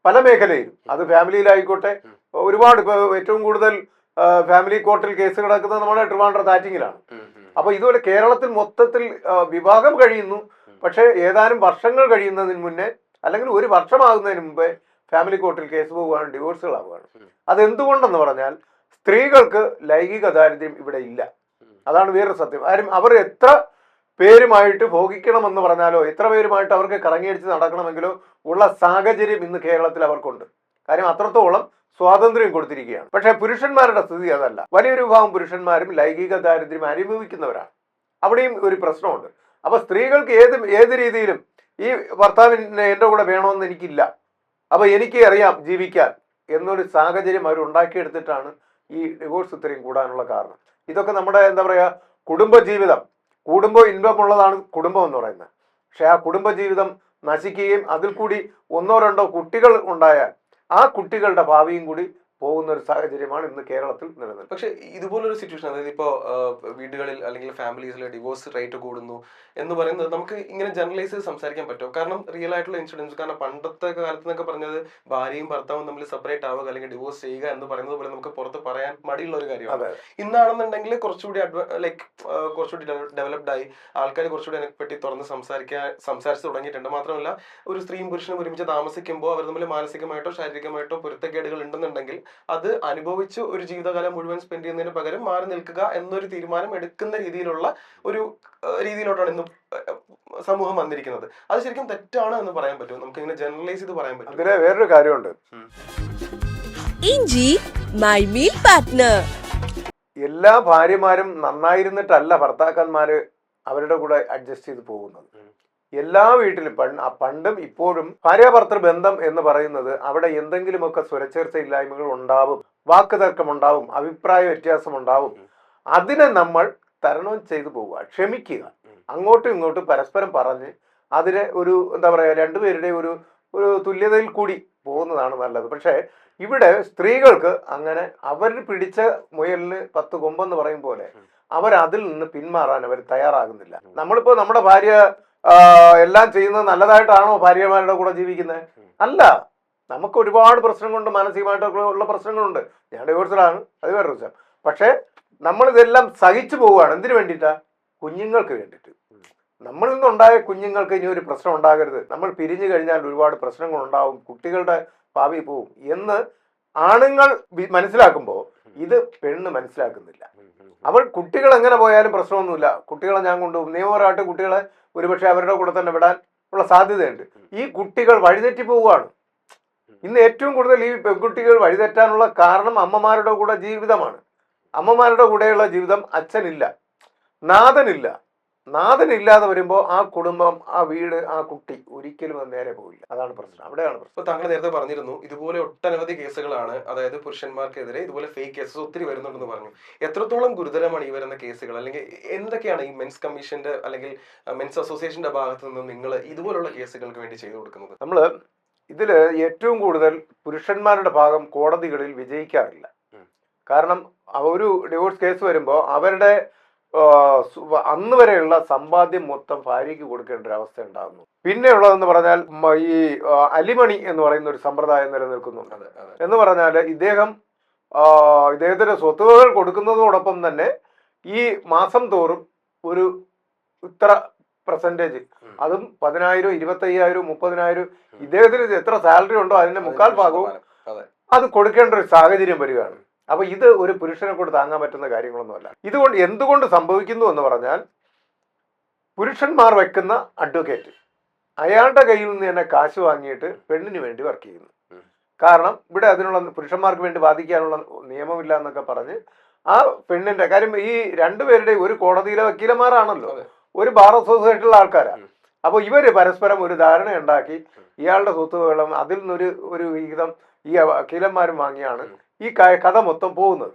പല മേഖലയിലും. അത് ഫാമിലിയിലായിക്കോട്ടെ, ഒരുപാട് ഇപ്പോൾ ഏറ്റവും കൂടുതൽ ഫാമിലി കോർട്ടിൽ കേസ് കിടക്കുന്നത് നമ്മുടെ ട്രിവാൻഡ്രം ആറ്റിങ്ങിലാണ്. അപ്പൊ ഇതുപോലെ കേരളത്തിൽ മൊത്തത്തിൽ വിവാഹം കഴിയുന്നു, പക്ഷെ ഏതാനും വർഷങ്ങൾ കഴിയുന്നതിന് മുന്നേ അല്ലെങ്കിൽ ഒരു വർഷമാകുന്നതിന് മുമ്പേ ഫാമിലി കോർട്ടിൽ കേസ് പോവുകയാണ്, ഡിവോഴ്സുകളാവുകയാണ്. അതെന്തുകൊണ്ടെന്ന് പറഞ്ഞാൽ സ്ത്രീകൾക്ക് ലൈംഗിക ദാരിദ്ര്യം ഇവിടെ ഇല്ല. അതാണ് വേറൊരു സത്യം. ആരും അവർ എത്ര പേരുമായിട്ട് ഭോഗിക്കണമെന്ന് പറഞ്ഞാലോ എത്ര പേരുമായിട്ട് അവർക്ക് കറങ്ങിയടിച്ച് നടക്കണമെങ്കിലോ ഉള്ള സാഹചര്യം ഇന്ന് കേരളത്തിൽ അവർക്കുണ്ട്. കാര്യം അത്രത്തോളം സ്വാതന്ത്ര്യം കൊടുത്തിരിക്കുകയാണ്. പക്ഷേ പുരുഷന്മാരുടെ സ്ഥിതി അതല്ല. വലിയൊരു വിഭാഗം പുരുഷന്മാരും ലൈംഗിക ദാരിദ്ര്യം അനുഭവിക്കുന്നവരാണ്. അവിടെയും ഒരു പ്രശ്നമുണ്ട്. അപ്പൊ സ്ത്രീകൾക്ക് ഏത് രീതിയിലും ഈ ഭർത്താവിന് എൻ്റെ കൂടെ വേണമെന്ന് എനിക്കില്ല, അപ്പൊ എനിക്ക് അറിയാം ജീവിക്കാൻ എന്നൊരു സാഹചര്യം അവർ ഉണ്ടാക്കിയെടുത്തിട്ടാണ് ഈ ഡിവോഴ്സ് ഇത്രയും കൂടാനുള്ള കാരണം. ഇതൊക്കെ നമ്മുടെ എന്താ പറയുക കുടുംബജീവിതം, ഇൻപമുള്ളതാണ് കുടുംബം എന്ന് പറയുന്നത്. പക്ഷെ ആ കുടുംബജീവിതം നശിക്കുകയും അതിൽ കൂടി 1-2 കുട്ടികൾ ഉണ്ടായാൽ ആ കുട്ടികളുടെ ഭാവിയും കൂടി പോകുന്ന ഒരു സാഹചര്യമാണ് ഇന്ന് കേരളത്തിൽ നിലനിൽക്കുന്നത്. പക്ഷെ ഇതുപോലൊരു സിറ്റുവേഷൻ, അതായത് ഇപ്പോ വീടുകളിൽ അല്ലെങ്കിൽ ഫാമിലീസിൽ ഡിവോഴ്സ് റേറ്റ് കൂടുന്നു എന്ന് പറയുന്നത് നമുക്ക് ഇങ്ങനെ ജനറലൈസ് ചെയ്ത് സംസാരിക്കാൻ പറ്റും. കാരണം റിയൽ ആയിട്ടുള്ള ഇൻസിഡൻസ്, കാരണം പണ്ടത്തെ കാലത്ത് എന്നൊക്കെ പറഞ്ഞത് ഭാര്യയും ഭർത്താവും തമ്മിൽ സെപ്പറേറ്റ് ആവുക അല്ലെങ്കിൽ ഡിവോഴ്സ് ചെയ്യുക എന്ന് പറയുന്നത് പോലെ നമുക്ക് പുറത്ത് പറയാൻ മടിയുള്ള ഒരു കാര്യമാണ്. ഇന്നാണെന്നുണ്ടെങ്കിൽ കുറച്ചുകൂടി കുറച്ചുകൂടി ഡെവലപ്ഡ് ആയി, ആൾക്കാർ കുറച്ചുകൂടി അതിനെപ്പറ്റി തുറന്ന് സംസാരിച്ച് തുടങ്ങിയിട്ടുണ്ട്. മാത്രമല്ല, ഒരു സ്ത്രീയും പുരുഷനും ഒരുമിച്ച് താമസിക്കുമ്പോൾ അവർ തമ്മിൽ മാനസികമായിട്ടോ ശാരീരികമായിട്ടോ പൊരുത്തക്കേടുകൾ ഉണ്ടെന്നുണ്ടെങ്കിൽ അത് അനുഭവിച്ച് ഒരു ജീവിതകാലം മുഴുവൻ സ്പെൻഡ് ചെയ്യുന്നതിന് പകരം മാറി നിൽക്കുക എന്നൊരു തീരുമാനം എടുക്കുന്ന രീതിയിലുള്ള ഒരു രീതിയിലോട്ടാണ് ഇന്ന് സമൂഹം വന്നിരിക്കുന്നത്. അത് ശരിക്കും തെറ്റാണ് എന്ന് പറയാൻ പറ്റും, നമുക്ക് ഇങ്ങനെ ജനറലൈസ് ചെയ്ത് പറയാൻ പറ്റും. അതിന് വേറൊരു കാര്യമുണ്ട്. ഇഞ്ചി മൈ മീൽ പാർട്ട്ണർ. എല്ലാ ഭാര്യമാരും നന്നായിരുന്നിട്ടല്ല ഭർത്താക്കന്മാര് അവരുടെ കൂടെ അഡ്ജസ്റ്റ് ചെയ്ത് പോകുന്നത്. എല്ലാ വീട്ടിലും പണ്ടും ഇപ്പോഴും ഭാര്യാഭർത്തൃ ബന്ധം എന്ന് പറയുന്നത് അവിടെ എന്തെങ്കിലുമൊക്കെ സ്വരച്ചേർച്ചയില്ലായ്മകൾ ഉണ്ടാവും, വാക്കുതർക്കം ഉണ്ടാവും, അഭിപ്രായ വ്യത്യാസം ഉണ്ടാവും. അതിനെ നമ്മൾ തരണം ചെയ്തു പോവുക, ക്ഷമിക്കുക, അങ്ങോട്ടും ഇങ്ങോട്ടും പരസ്പരം പറഞ്ഞ് അതിനെ ഒരു എന്താ പറയുക, രണ്ടുപേരുടെയും ഒരു തുല്യതയിൽ കൂടി പോകുന്നതാണ് നല്ലത്. പക്ഷേ ഇവിടെ സ്ത്രീകൾക്ക് അങ്ങനെ അവർ പിടിച്ച മുയലിന് 10 കൊമ്പെന്ന് പറയും പോലെ അവരതിൽ നിന്ന് പിന്മാറാൻ അവർ തയ്യാറാകുന്നില്ല. നമ്മളിപ്പോ നമ്മുടെ ഭാര്യ എല്ലാം ചെയ്യുന്നത് നല്ലതായിട്ടാണോ ഭാര്യമാരുടെ കൂടെ ജീവിക്കുന്നത്? അല്ല, നമുക്ക് ഒരുപാട് പ്രശ്നങ്ങളുണ്ട്, മാനസികമായിട്ടൊക്കെ ഉള്ള പ്രശ്നങ്ങളുണ്ട്. ഞാൻ ഡിവോഴ്സഡാണ്, അത് വേറെ വിഷയം. പക്ഷേ നമ്മളിതെല്ലാം സഹിച്ചു പോവുകയാണ്. എന്തിനു വേണ്ടിയിട്ടാ? കുഞ്ഞുങ്ങൾക്ക് വേണ്ടിയിട്ട്. നമ്മളിൽ നിന്നുണ്ടായ കുഞ്ഞുങ്ങൾക്ക് ഇനി ഒരു പ്രശ്നം ഉണ്ടാകരുത്, നമ്മൾ പിരിഞ്ഞു കഴിഞ്ഞാൽ ഒരുപാട് പ്രശ്നങ്ങൾ ഉണ്ടാവും, കുട്ടികളുടെ ഭാവി പോവും എന്ന് ആണുങ്ങൾ മനസ്സിലാക്കുമ്പോൾ ഇത് പെണ്ണ് മനസ്സിലാക്കുന്നില്ല. അവൾ കുട്ടികൾ എങ്ങനെ പോയാലും പ്രശ്നമൊന്നുമില്ല, കുട്ടികളെ ഞാൻ കൊണ്ടുപോകും, നിയമപരമായിട്ട് കുട്ടികളെ ഒരുപക്ഷെ അവരുടെ കൂടെ തന്നെ വിടാൻ ഉള്ള സാധ്യതയുണ്ട്. ഈ കുട്ടികൾ വഴിതെറ്റി പോവുകയാണ്. ഇന്ന് ഏറ്റവും കൂടുതൽ ഈ പെൺകുട്ടികൾ വഴിതെറ്റാനുള്ള കാരണം അമ്മമാരുടെ കൂടെ ജീവിതമാണ്. അമ്മമാരുടെ കൂടെയുള്ള ജീവിതം അച്ഛനില്ല, നാഥനില്ല. നാഥനില്ലാതെ വരുമ്പോൾ ആ കുടുംബം, ആ വീട്, ആ കുട്ടി ഒരിക്കലും അത് നേരെ പോവില്ല. അതാണ് പ്രശ്നം, അവിടെയാണ് പ്രശ്നം. ഇപ്പൊ താങ്കൾ നേരത്തെ പറഞ്ഞിരുന്നു ഇതുപോലെ ഒട്ടനവധി കേസുകളാണ്, അതായത് പുരുഷന്മാർക്കെതിരെ ഇതുപോലെ ഫേക്ക് കേസസ് ഒത്തിരി വരുന്നുണ്ടെന്ന് പറഞ്ഞു. എത്രത്തോളം ഗുരുതരമാണ് ഈ വരുന്ന കേസുകൾ, അല്ലെങ്കിൽ എന്തൊക്കെയാണ് ഈ മെൻസ് കമ്മീഷന്റെ അല്ലെങ്കിൽ മെൻസ് അസോസിയേഷന്റെ ഭാഗത്ത് നിന്ന് നിങ്ങൾ ഇതുപോലുള്ള കേസുകൾക്ക് വേണ്ടി ചെയ്തു കൊടുക്കുന്നത്? നമ്മൾ ഇതിൽ ഏറ്റവും കൂടുതൽ പുരുഷന്മാരുടെ ഭാഗം കോടതികളിൽ വിജയിക്കാറില്ല. കാരണം ഒരു ഡിവോഴ്സ് കേസ് വരുമ്പോൾ അവരുടെ അന്ന് വരെയുള്ള സമ്പാദ്യം മൊത്തം ഭാര്യയ്ക്ക് കൊടുക്കേണ്ട ഒരു അവസ്ഥ ഉണ്ടാകുന്നു. പിന്നെ ഉള്ളതെന്ന് പറഞ്ഞാൽ ഈ അലിമണി എന്ന് പറയുന്ന ഒരു സമ്പ്രദായം നിലനിൽക്കുന്നുണ്ട്. എന്ന് പറഞ്ഞാൽ ഇദ്ദേഹത്തിന്റെ സ്വത്തുവകൾ കൊടുക്കുന്നതോടൊപ്പം തന്നെ ഈ മാസം തോറും ഒരു ഇത്ര പെർസെൻറ്റേജ്, അതും 10,000, 25,000, 30,000, ഇദ്ദേഹത്തിന് എത്ര സാലറി ഉണ്ടോ അതിന്റെ 3/4 ഭാഗവും അത് കൊടുക്കേണ്ട ഒരു സാഹചര്യം വരികയാണ്. അപ്പൊ ഇത് ഒരു പുരുഷനെ കൊണ്ട് താങ്ങാൻ പറ്റുന്ന കാര്യങ്ങളൊന്നുമല്ല. ഇതുകൊണ്ട് എന്തുകൊണ്ട് സംഭവിക്കുന്നു എന്ന് പറഞ്ഞാൽ, പുരുഷന്മാർ വെക്കുന്ന അഡ്വക്കേറ്റ് അയാളുടെ കയ്യിൽ നിന്ന് തന്നെ കാശ് വാങ്ങിയിട്ട് പെണ്ണിന് വേണ്ടി വർക്ക് ചെയ്യുന്നു. കാരണം ഇവിടെ അതിനുള്ള പുരുഷന്മാർക്ക് വേണ്ടി വാദിക്കാനുള്ള നിയമമില്ല എന്നൊക്കെ പറഞ്ഞ് ആ പെണ്ണിന്റെ കാര്യം, ഈ രണ്ടുപേരുടെ ഒരു കോടതിയിലെ വക്കീലന്മാരാണല്ലോ, ഒരു ബാർ അസോസിയേഷനിലുള്ള ആൾക്കാരാണ്. അപ്പോൾ ഇവര് പരസ്പരം ഒരു ധാരണ ഉണ്ടാക്കി ഇയാളുടെ സ്വത്തുവകളും അതിൽ നിന്നൊരു വിഹിതം ഈ വക്കീലന്മാരും വാങ്ങിയാണ് ഈ കഥ മൊത്തം പോകുന്നത്.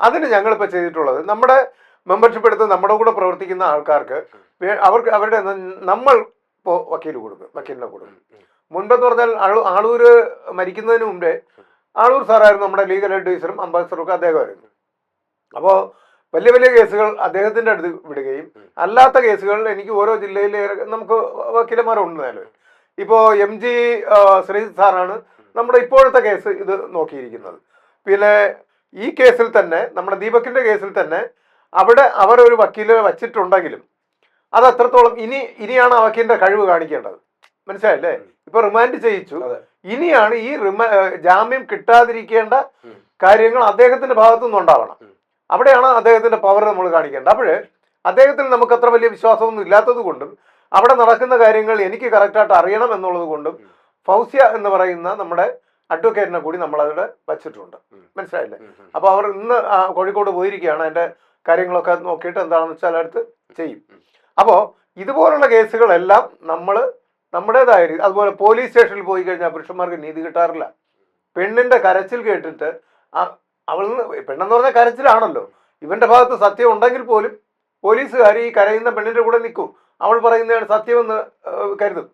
അതിന് ഞങ്ങളിപ്പോൾ ചെയ്തിട്ടുള്ളത്, നമ്മുടെ മെമ്പർഷിപ്പ് എടുത്ത് നമ്മുടെ കൂടെ പ്രവർത്തിക്കുന്ന ആൾക്കാർക്ക് അവരുടെ നമ്മൾ ഇപ്പോൾ വക്കീലിനെ കൊടുക്കും. മുൻപെന്ന് പറഞ്ഞാൽ ആളൂർ മരിക്കുന്നതിന് മുമ്പേ ആളൂർ സാറായിരുന്നു നമ്മുടെ ലീഗൽ അഡ്വൈസറും അംബാസഡറും ഒക്കെ അദ്ദേഹമായിരുന്നു. അപ്പോൾ വലിയ വലിയ കേസുകൾ അദ്ദേഹത്തിൻ്റെ അടുത്ത് വിടുകയും അല്ലാത്ത കേസുകൾ എനിക്ക് ഓരോ ജില്ലയിൽ നമുക്ക് വക്കീലന്മാരുണ്ട്. ഇപ്പോൾ MG ശ്രീജിത്ത് സാറാണ് നമ്മുടെ ഇപ്പോഴത്തെ കേസ് ഇത് നോക്കിയിരിക്കുന്നത്. പിന്നെ ഈ കേസിൽ തന്നെ, നമ്മുടെ ദീപകിന്റെ കേസിൽ തന്നെ അവിടെ അവരൊരു വക്കീലെ വച്ചിട്ടുണ്ടെങ്കിലും അത് അത്രത്തോളം ഇനിയാണ് ആ വക്കീലിന്റെ കഴിവ് കാണിക്കേണ്ടത്. മനസ്സിലായില്ലേ? ഇപ്പൊ റിമാൻഡ് ചെയ്യിച്ചു, ഇനിയാണ് ഈ ജാമ്യം കിട്ടാതിരിക്കേണ്ട കാര്യങ്ങൾ അദ്ദേഹത്തിന്റെ ഭാഗത്തു നിന്നുണ്ടാവണം. അവിടെയാണ് അദ്ദേഹത്തിന്റെ പവർ നമ്മൾ കാണിക്കേണ്ടത്. അപ്പോഴേ അദ്ദേഹത്തിന് നമുക്ക് അത്ര വലിയ വിശ്വാസമൊന്നും ഇല്ലാത്തത് കൊണ്ടും അവിടെ നടക്കുന്ന കാര്യങ്ങൾ എനിക്ക് കറക്റ്റായിട്ട് അറിയണം എന്നുള്ളത് കൊണ്ടും ഫൗസിയ എന്ന് പറയുന്ന നമ്മുടെ അഡ്വക്കേറ്റിനെ കൂടി നമ്മൾ അവിടെ വച്ചിട്ടുണ്ട്. മനസ്സിലായില്ലേ? അപ്പോൾ അവർ ഇന്ന് കോഴിക്കോട് പോയിരിക്കുകയാണ്, അതിൻ്റെ കാര്യങ്ങളൊക്കെ നോക്കിയിട്ട് എന്താണെന്ന് വെച്ചാൽ അടുത്ത് ചെയ്യും. അപ്പോൾ ഇതുപോലുള്ള കേസുകളെല്ലാം നമ്മൾ നമ്മുടേതായ രീതി, അതുപോലെ പോലീസ് സ്റ്റേഷനിൽ പോയി കഴിഞ്ഞാൽ പുരുഷന്മാർക്ക് നീതി കിട്ടാറില്ല. പെണ്ണിൻ്റെ കരച്ചിൽ കേട്ടിട്ട് പെണ്ണെന്ന് പറഞ്ഞാൽ കരച്ചിലാണല്ലോ, ഇവന്റെ ഭാഗത്ത് സത്യം ഉണ്ടെങ്കിൽ പോലും പോലീസുകാർ ഈ കരയുന്ന പെണ്ണിന്റെ കൂടെ നിൽക്കും. അവൾ പറയുന്നതാണ് സത്യമെന്ന് കരുതും.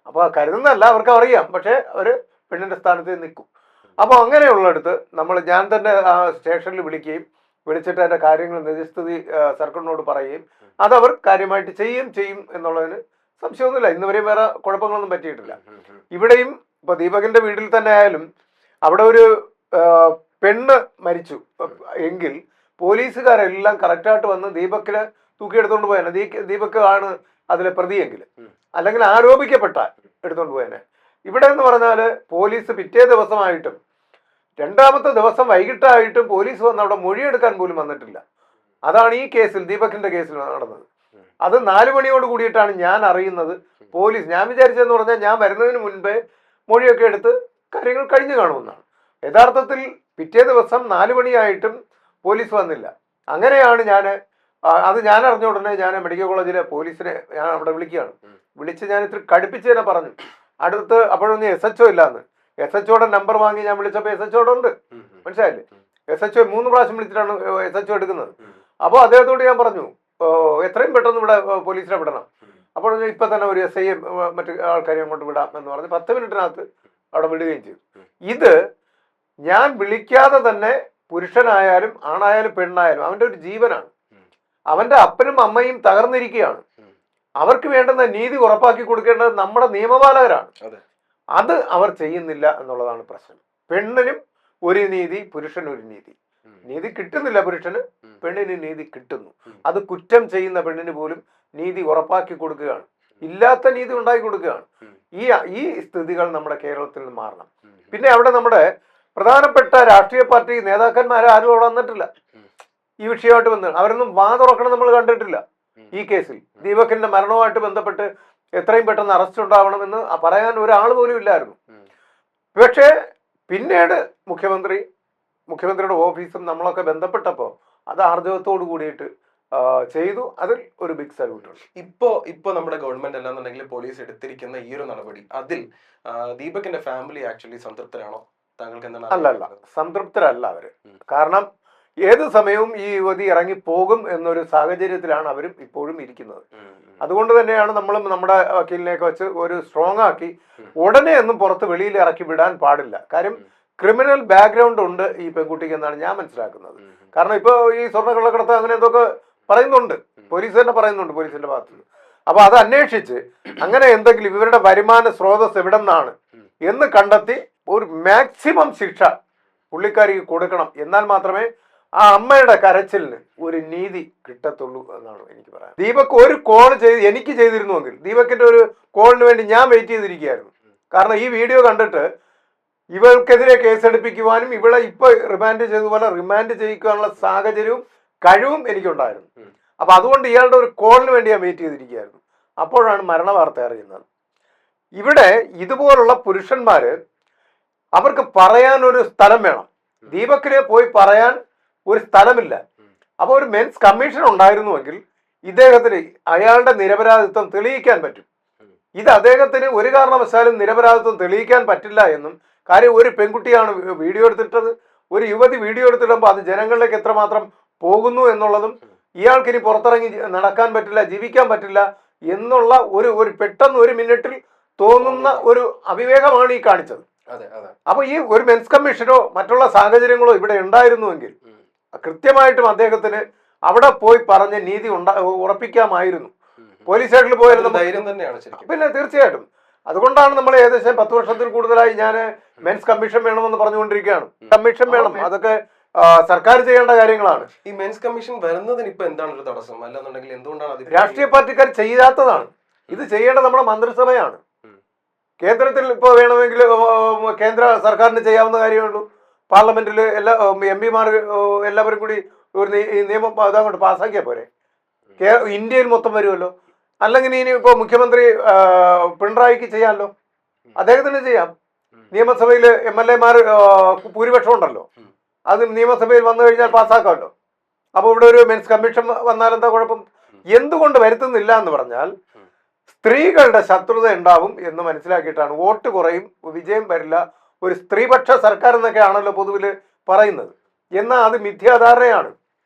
അപ്പോൾ കരുതുന്നതല്ല, അവർക്ക് അറിയാം, പക്ഷേ അവർ പെണ്ണിന്റെ സ്ഥാനത്ത് നിൽക്കും. അപ്പോൾ അങ്ങനെയുള്ളിടത്ത് ഞാൻ തന്നെ ആ സ്റ്റേഷനിൽ വിളിച്ചിട്ട് അതിൻ്റെ കാര്യങ്ങൾ നിജസ്ഥിതി സർക്കിളിനോട് പറയുകയും അതവർ കാര്യമായിട്ട് ചെയ്യും എന്നുള്ളതിന് സംശയമൊന്നുമില്ല. ഇന്നുവരെയും വേറെ കുഴപ്പങ്ങളൊന്നും പറ്റിയിട്ടില്ല. ഇവിടെയും ഇപ്പോൾ ദീപകിൻ്റെ വീട്ടിൽ തന്നെ ആയാലും അവിടെ ഒരു പെണ്ണ് മരിച്ചു എങ്കിൽ പോലീസുകാരെല്ലാം കറക്റ്റായിട്ട് വന്ന് ദീപക്കിനെ തൂക്കിയെടുത്തുകൊണ്ട് പോയേനെ. ദീപക് ആണ് അതിലെ പ്രതിയെങ്കിൽ, അല്ലെങ്കിൽ ആരോപിക്കപ്പെട്ടാൽ എടുത്തുകൊണ്ട് പോയേനെ. ഇവിടെ എന്ന് പറഞ്ഞാൽ പോലീസ് പിറ്റേ ദിവസമായിട്ടും രണ്ടാമത്തെ ദിവസം വൈകിട്ടായിട്ടും പോലീസ് വന്ന് അവിടെ മൊഴിയെടുക്കാൻ പോലും വന്നിട്ടില്ല. അതാണ് ഈ കേസിൽ, ദീപകിന്റെ കേസിൽ നടന്നത്. അത് 4 മണിയോട് കൂടിയിട്ടാണ് ഞാൻ അറിയുന്നത്. പോലീസ്, ഞാൻ വിചാരിച്ചതെന്ന് പറഞ്ഞാൽ ഞാൻ വരുന്നതിന് മുൻപേ മൊഴിയൊക്കെ എടുത്ത് കാര്യങ്ങൾ കഴിഞ്ഞു കാണുമെന്നാണ്. യഥാർത്ഥത്തിൽ പിറ്റേ ദിവസം 4 മണിയായിട്ടും പോലീസ് വന്നില്ല. അങ്ങനെയാണ് ഞാൻ അറിഞ്ഞ ഉടനെ ഞാൻ മെഡിക്കൽ കോളേജിലെ പോലീസിനെ ഞാൻ അവിടെ വിളിച്ച് ഞാൻ ഇത്തിരി കടുപ്പിച്ച് തന്നെ പറഞ്ഞു. അടുത്ത് അപ്പോഴൊന്നും SHO ഇല്ലാന്ന്. SHOയുടെ നമ്പർ വാങ്ങി ഞാൻ വിളിച്ചപ്പോൾ SHO ഉണ്ട്, മനസ്സിലായില്ലേ? SHO 3 പ്രാവശ്യം വിളിച്ചിട്ടാണ് SHO എടുക്കുന്നത്. അപ്പോൾ അദ്ദേഹത്തോട് ഞാൻ പറഞ്ഞു എത്രയും പെട്ടെന്ന് ഇവിടെ പോലീസിനെ വിടണം. അപ്പോൾ ഇപ്പം തന്നെ ഒരു SI മറ്റു ആൾക്കാരെ അങ്ങോട്ട് വിടാം എന്ന് പറഞ്ഞ് 10 മിനിറ്റിനകത്ത് അവിടെ വിടുകയും ചെയ്തു. ഇത് ഞാൻ വിളിക്കാതെ തന്നെ പുരുഷനായാലും ആണായാലും പെണ്ണായാലും അവൻ്റെ ഒരു ജീവനാണ്. അവൻ്റെ അപ്പനും അമ്മയും തകർന്നിരിക്കുകയാണ്. അവർക്ക് വേണ്ടുന്ന നീതി ഉറപ്പാക്കി കൊടുക്കേണ്ടത് നമ്മുടെ നിയമപാലകരാണ്. അത് അവർ ചെയ്യുന്നില്ല എന്നുള്ളതാണ് പ്രശ്നം. പെണ്ണിനും ഒരു നീതി, പുരുഷനും ഒരു നീതി. നീതി കിട്ടുന്നില്ല പുരുഷന്, പെണ്ണിന് നീതി കിട്ടുന്നു. അത് കുറ്റം ചെയ്യുന്ന പെണ്ണിന് പോലും നീതി ഉറപ്പാക്കി കൊടുക്കുകയാണ്, ഇല്ലാത്ത നീതി ഉണ്ടാക്കി കൊടുക്കുകയാണ്. ഈ സ്ഥിതികൾ നമ്മുടെ കേരളത്തിൽ നിന്ന് മാറണം. പിന്നെ അവിടെ നമ്മുടെ പ്രധാനപ്പെട്ട രാഷ്ട്രീയ പാർട്ടി നേതാക്കന്മാരെ ആരും അവിടെ വന്നിട്ടില്ല ഈ വിഷയമായിട്ട് ബന്ധം. അവരൊന്നും വാ തുറക്കണം നമ്മൾ കണ്ടിട്ടില്ല. ഈ കേസിൽ ദീപകിന്റെ മരണവുമായിട്ട് ബന്ധപ്പെട്ട് എത്രയും പെട്ടെന്ന് അറസ്റ്റ് ഉണ്ടാവണമെന്ന് പറയാൻ ഒരാൾ പോലും ഇല്ലായിരുന്നു. പക്ഷേ പിന്നീട് മുഖ്യമന്ത്രിയുടെ ഓഫീസും നമ്മളൊക്കെ ബന്ധപ്പെട്ടപ്പോൾ അത് ആർജവത്തോട് കൂടിയിട്ട് ചെയ്തു. അതിൽ ഒരു ബിഗ് സല്യൂട്ട് ഉണ്ട്. ഇപ്പോ നമ്മുടെ ഗവൺമെന്റ് അല്ലാന്നുണ്ടെങ്കിൽ പോലീസ് എടുത്തിരിക്കുന്ന ഈ ഒരു നടപടി, അതിൽ ദീപകിന്റെ ഫാമിലി ആക്ച്വലി സംതൃപ്തരാണോ? താങ്കൾക്ക് എന്താണ്? അല്ലല്ല, സംതൃപ്തരല്ല അവര്. കാരണം ഏത് സമയവും ഈ യുവതി ഇറങ്ങിപ്പോകും എന്നൊരു സാഹചര്യത്തിലാണ് അവരും ഇപ്പോഴും ഇരിക്കുന്നത്. അതുകൊണ്ട് തന്നെയാണ് നമ്മളും നമ്മുടെ വക്കീലിനെയൊക്കെ വെച്ച് ഒരു സ്ട്രോങ് ആക്കി ഉടനെ ഒന്നും പുറത്ത് വെളിയിൽ ഇറക്കി വിടാൻ പാടില്ല. കാര്യം ക്രിമിനൽ ബാക്ക്ഗ്രൗണ്ട് ഉണ്ട് ഈ പെൺകുട്ടിക്ക് എന്നാണ് ഞാൻ മനസ്സിലാക്കുന്നത്. കാരണം ഇപ്പോൾ ഈ സ്വർണ്ണക്കള്ളക്കടത്ത് അങ്ങനെ എന്തൊക്കെ പറയുന്നുണ്ട്, പോലീസ് തന്നെ പറയുന്നുണ്ട്, പോലീസിന്റെ ഭാഗത്ത് നിന്ന്. അപ്പൊ അത് അന്വേഷിച്ച് അങ്ങനെ എന്തെങ്കിലും ഇവരുടെ വരുമാന സ്രോതസ് എവിടെ നിന്നാണ് എന്ന് കണ്ടെത്തി ഒരു മാക്സിമം ശിക്ഷ പുള്ളിക്കാരിക്ക് കൊടുക്കണം. എന്നാൽ മാത്രമേ ആ അമ്മയുടെ കരച്ചിലിന് ഒരു നീതി കിട്ടത്തുള്ളൂ എന്നാണ് എനിക്ക് പറയാൻ. ദീപക് ഒരു കോൾ എനിക്ക് ചെയ്തിരുന്നുവെങ്കിൽ, ദീപകിന്റെ ഒരു കോളിന് വേണ്ടി ഞാൻ വെയിറ്റ് ചെയ്തിരിക്കുകയായിരുന്നു. കാരണം ഈ വീഡിയോ കണ്ടിട്ട് ഇവൾക്കെതിരെ കേസെടുപ്പിക്കുവാനും ഇവളെ ഇപ്പൊ റിമാൻഡ് ചെയ്തതുപോലെ റിമാൻഡ് ചെയ്യിക്കാനുള്ള സാഹചര്യവും കഴിവും എനിക്കുണ്ടായിരുന്നു. അപ്പൊ അതുകൊണ്ട് ഇയാളുടെ ഒരു കോളിന് വേണ്ടി ഞാൻ വെയിറ്റ് ചെയ്തിരിക്കുകയായിരുന്നു. അപ്പോഴാണ് മരണ വാർത്ത അറിയുന്നത്. ഇവിടെ ഇതുപോലുള്ള പുരുഷന്മാര് അവർക്ക് പറയാൻ ഒരു സ്ഥലം വേണം. ദീപക്കിനെ പോയി പറയാൻ ഒരു സ്ഥലമില്ല. അപ്പോൾ ഒരു മെൻസ് കമ്മീഷൻ ഉണ്ടായിരുന്നുവെങ്കിൽ ഇദ്ദേഹത്തിന് അയാളുടെ നിരപരാധിത്വം തെളിയിക്കാൻ പറ്റും. ഇത് അദ്ദേഹത്തിന് ഒരു കാരണവശാലും നിരപരാധിത്വം തെളിയിക്കാൻ പറ്റില്ല എന്നും, കാര്യം ഒരു പെൺകുട്ടിയാണ് വീഡിയോ എടുത്തിട്ടത്, ഒരു യുവതി വീഡിയോ എടുത്തിടുമ്പോൾ അത് ജനങ്ങളിലേക്ക് എത്രമാത്രം പോകുന്നു എന്നുള്ളതും, ഇയാൾക്കിനി പുറത്തിറങ്ങി നടക്കാൻ പറ്റില്ല, ജീവിക്കാൻ പറ്റില്ല എന്നുള്ള ഒരു പെട്ടെന്ന് ഒരു മിനിറ്റിൽ തോന്നുന്ന ഒരു അവിവേകമാണ് ഈ കാണിച്ചത്. അപ്പൊ ഈ ഒരു മെൻസ് കമ്മീഷനോ മറ്റുള്ള സാഹചര്യങ്ങളോ ഇവിടെ ഉണ്ടായിരുന്നുവെങ്കിൽ കൃത്യമായിട്ടും അദ്ദേഹത്തിന് അവിടെ പോയി പറഞ്ഞ നീതി ഉറപ്പിക്കാമായിരുന്നു. പോലീസ് സ്റ്റേഷനിൽ പോയിരുന്ന ധൈര്യം തന്നെയാണ്. പിന്നെ തീർച്ചയായിട്ടും അതുകൊണ്ടാണ് നമ്മൾ ഏകദേശം 10 വർഷത്തിൽ കൂടുതലായി ഞാൻ മെൻസ് കമ്മീഷൻ വേണമെന്ന് പറഞ്ഞുകൊണ്ടിരിക്കുകയാണ്. കമ്മീഷൻ വേണം, അതൊക്കെ സർക്കാർ ചെയ്യേണ്ട കാര്യങ്ങളാണ്. ഈ മെൻസ് കമ്മീഷൻ വരുന്നതിന് ഇപ്പൊ എന്താണ് ഒരു തടസ്സം? അല്ലെന്നുണ്ടെങ്കിൽ എന്തുകൊണ്ടാണ് രാഷ്ട്രീയ പാർട്ടിക്കാർ ചെയ്യാത്തതാണ്. ഇത് ചെയ്യേണ്ടത് നമ്മുടെ മന്ത്രിസഭയാണ്. കേന്ദ്രത്തിൽ ഇപ്പോൾ വേണമെങ്കിൽ കേന്ദ്ര സർക്കാരിന് ചെയ്യാവുന്ന കാര്യമുള്ളൂ. പാർലമെന്റിൽ എല്ലാ MP-മാർ എല്ലാവരും കൂടി ഒരു നിയമം അതങ്ങോട്ട് പാസ്സാക്കിയാൽ പോരെ. ഇന്ത്യയിൽ മൊത്തം വരുമല്ലോ. അല്ലെങ്കിൽ ഇനി ഇപ്പോൾ മുഖ്യമന്ത്രി പിണറായിക്ക് ചെയ്യാമല്ലോ, അദ്ദേഹത്തിന് ചെയ്യാം. നിയമസഭയിൽ MLA-മാർ ഭൂരിപക്ഷം ഉണ്ടല്ലോ, അത് നിയമസഭയിൽ വന്നു കഴിഞ്ഞാൽ പാസ്സാക്കാമല്ലോ. അപ്പോൾ ഇവിടെ ഒരു മെൻസ് കമ്മീഷൻ വന്നാൽ എന്താ കുഴപ്പം? എന്തുകൊണ്ട് വരുത്തുന്നില്ല എന്ന് പറഞ്ഞാൽ സ്ത്രീകളുടെ ശത്രുത ഉണ്ടാവും എന്ന് മനസ്സിലാക്കിയിട്ടാണ്. വോട്ട് കുറയും, വിജയം വരില്ല, ഒരു സ്ത്രീപക്ഷ സർക്കാർ എന്നൊക്കെ ആണല്ലോ പൊതുവിൽ പറയുന്നത്. എന്നാൽ അത് മിഥ്യാധാരണയാണ്.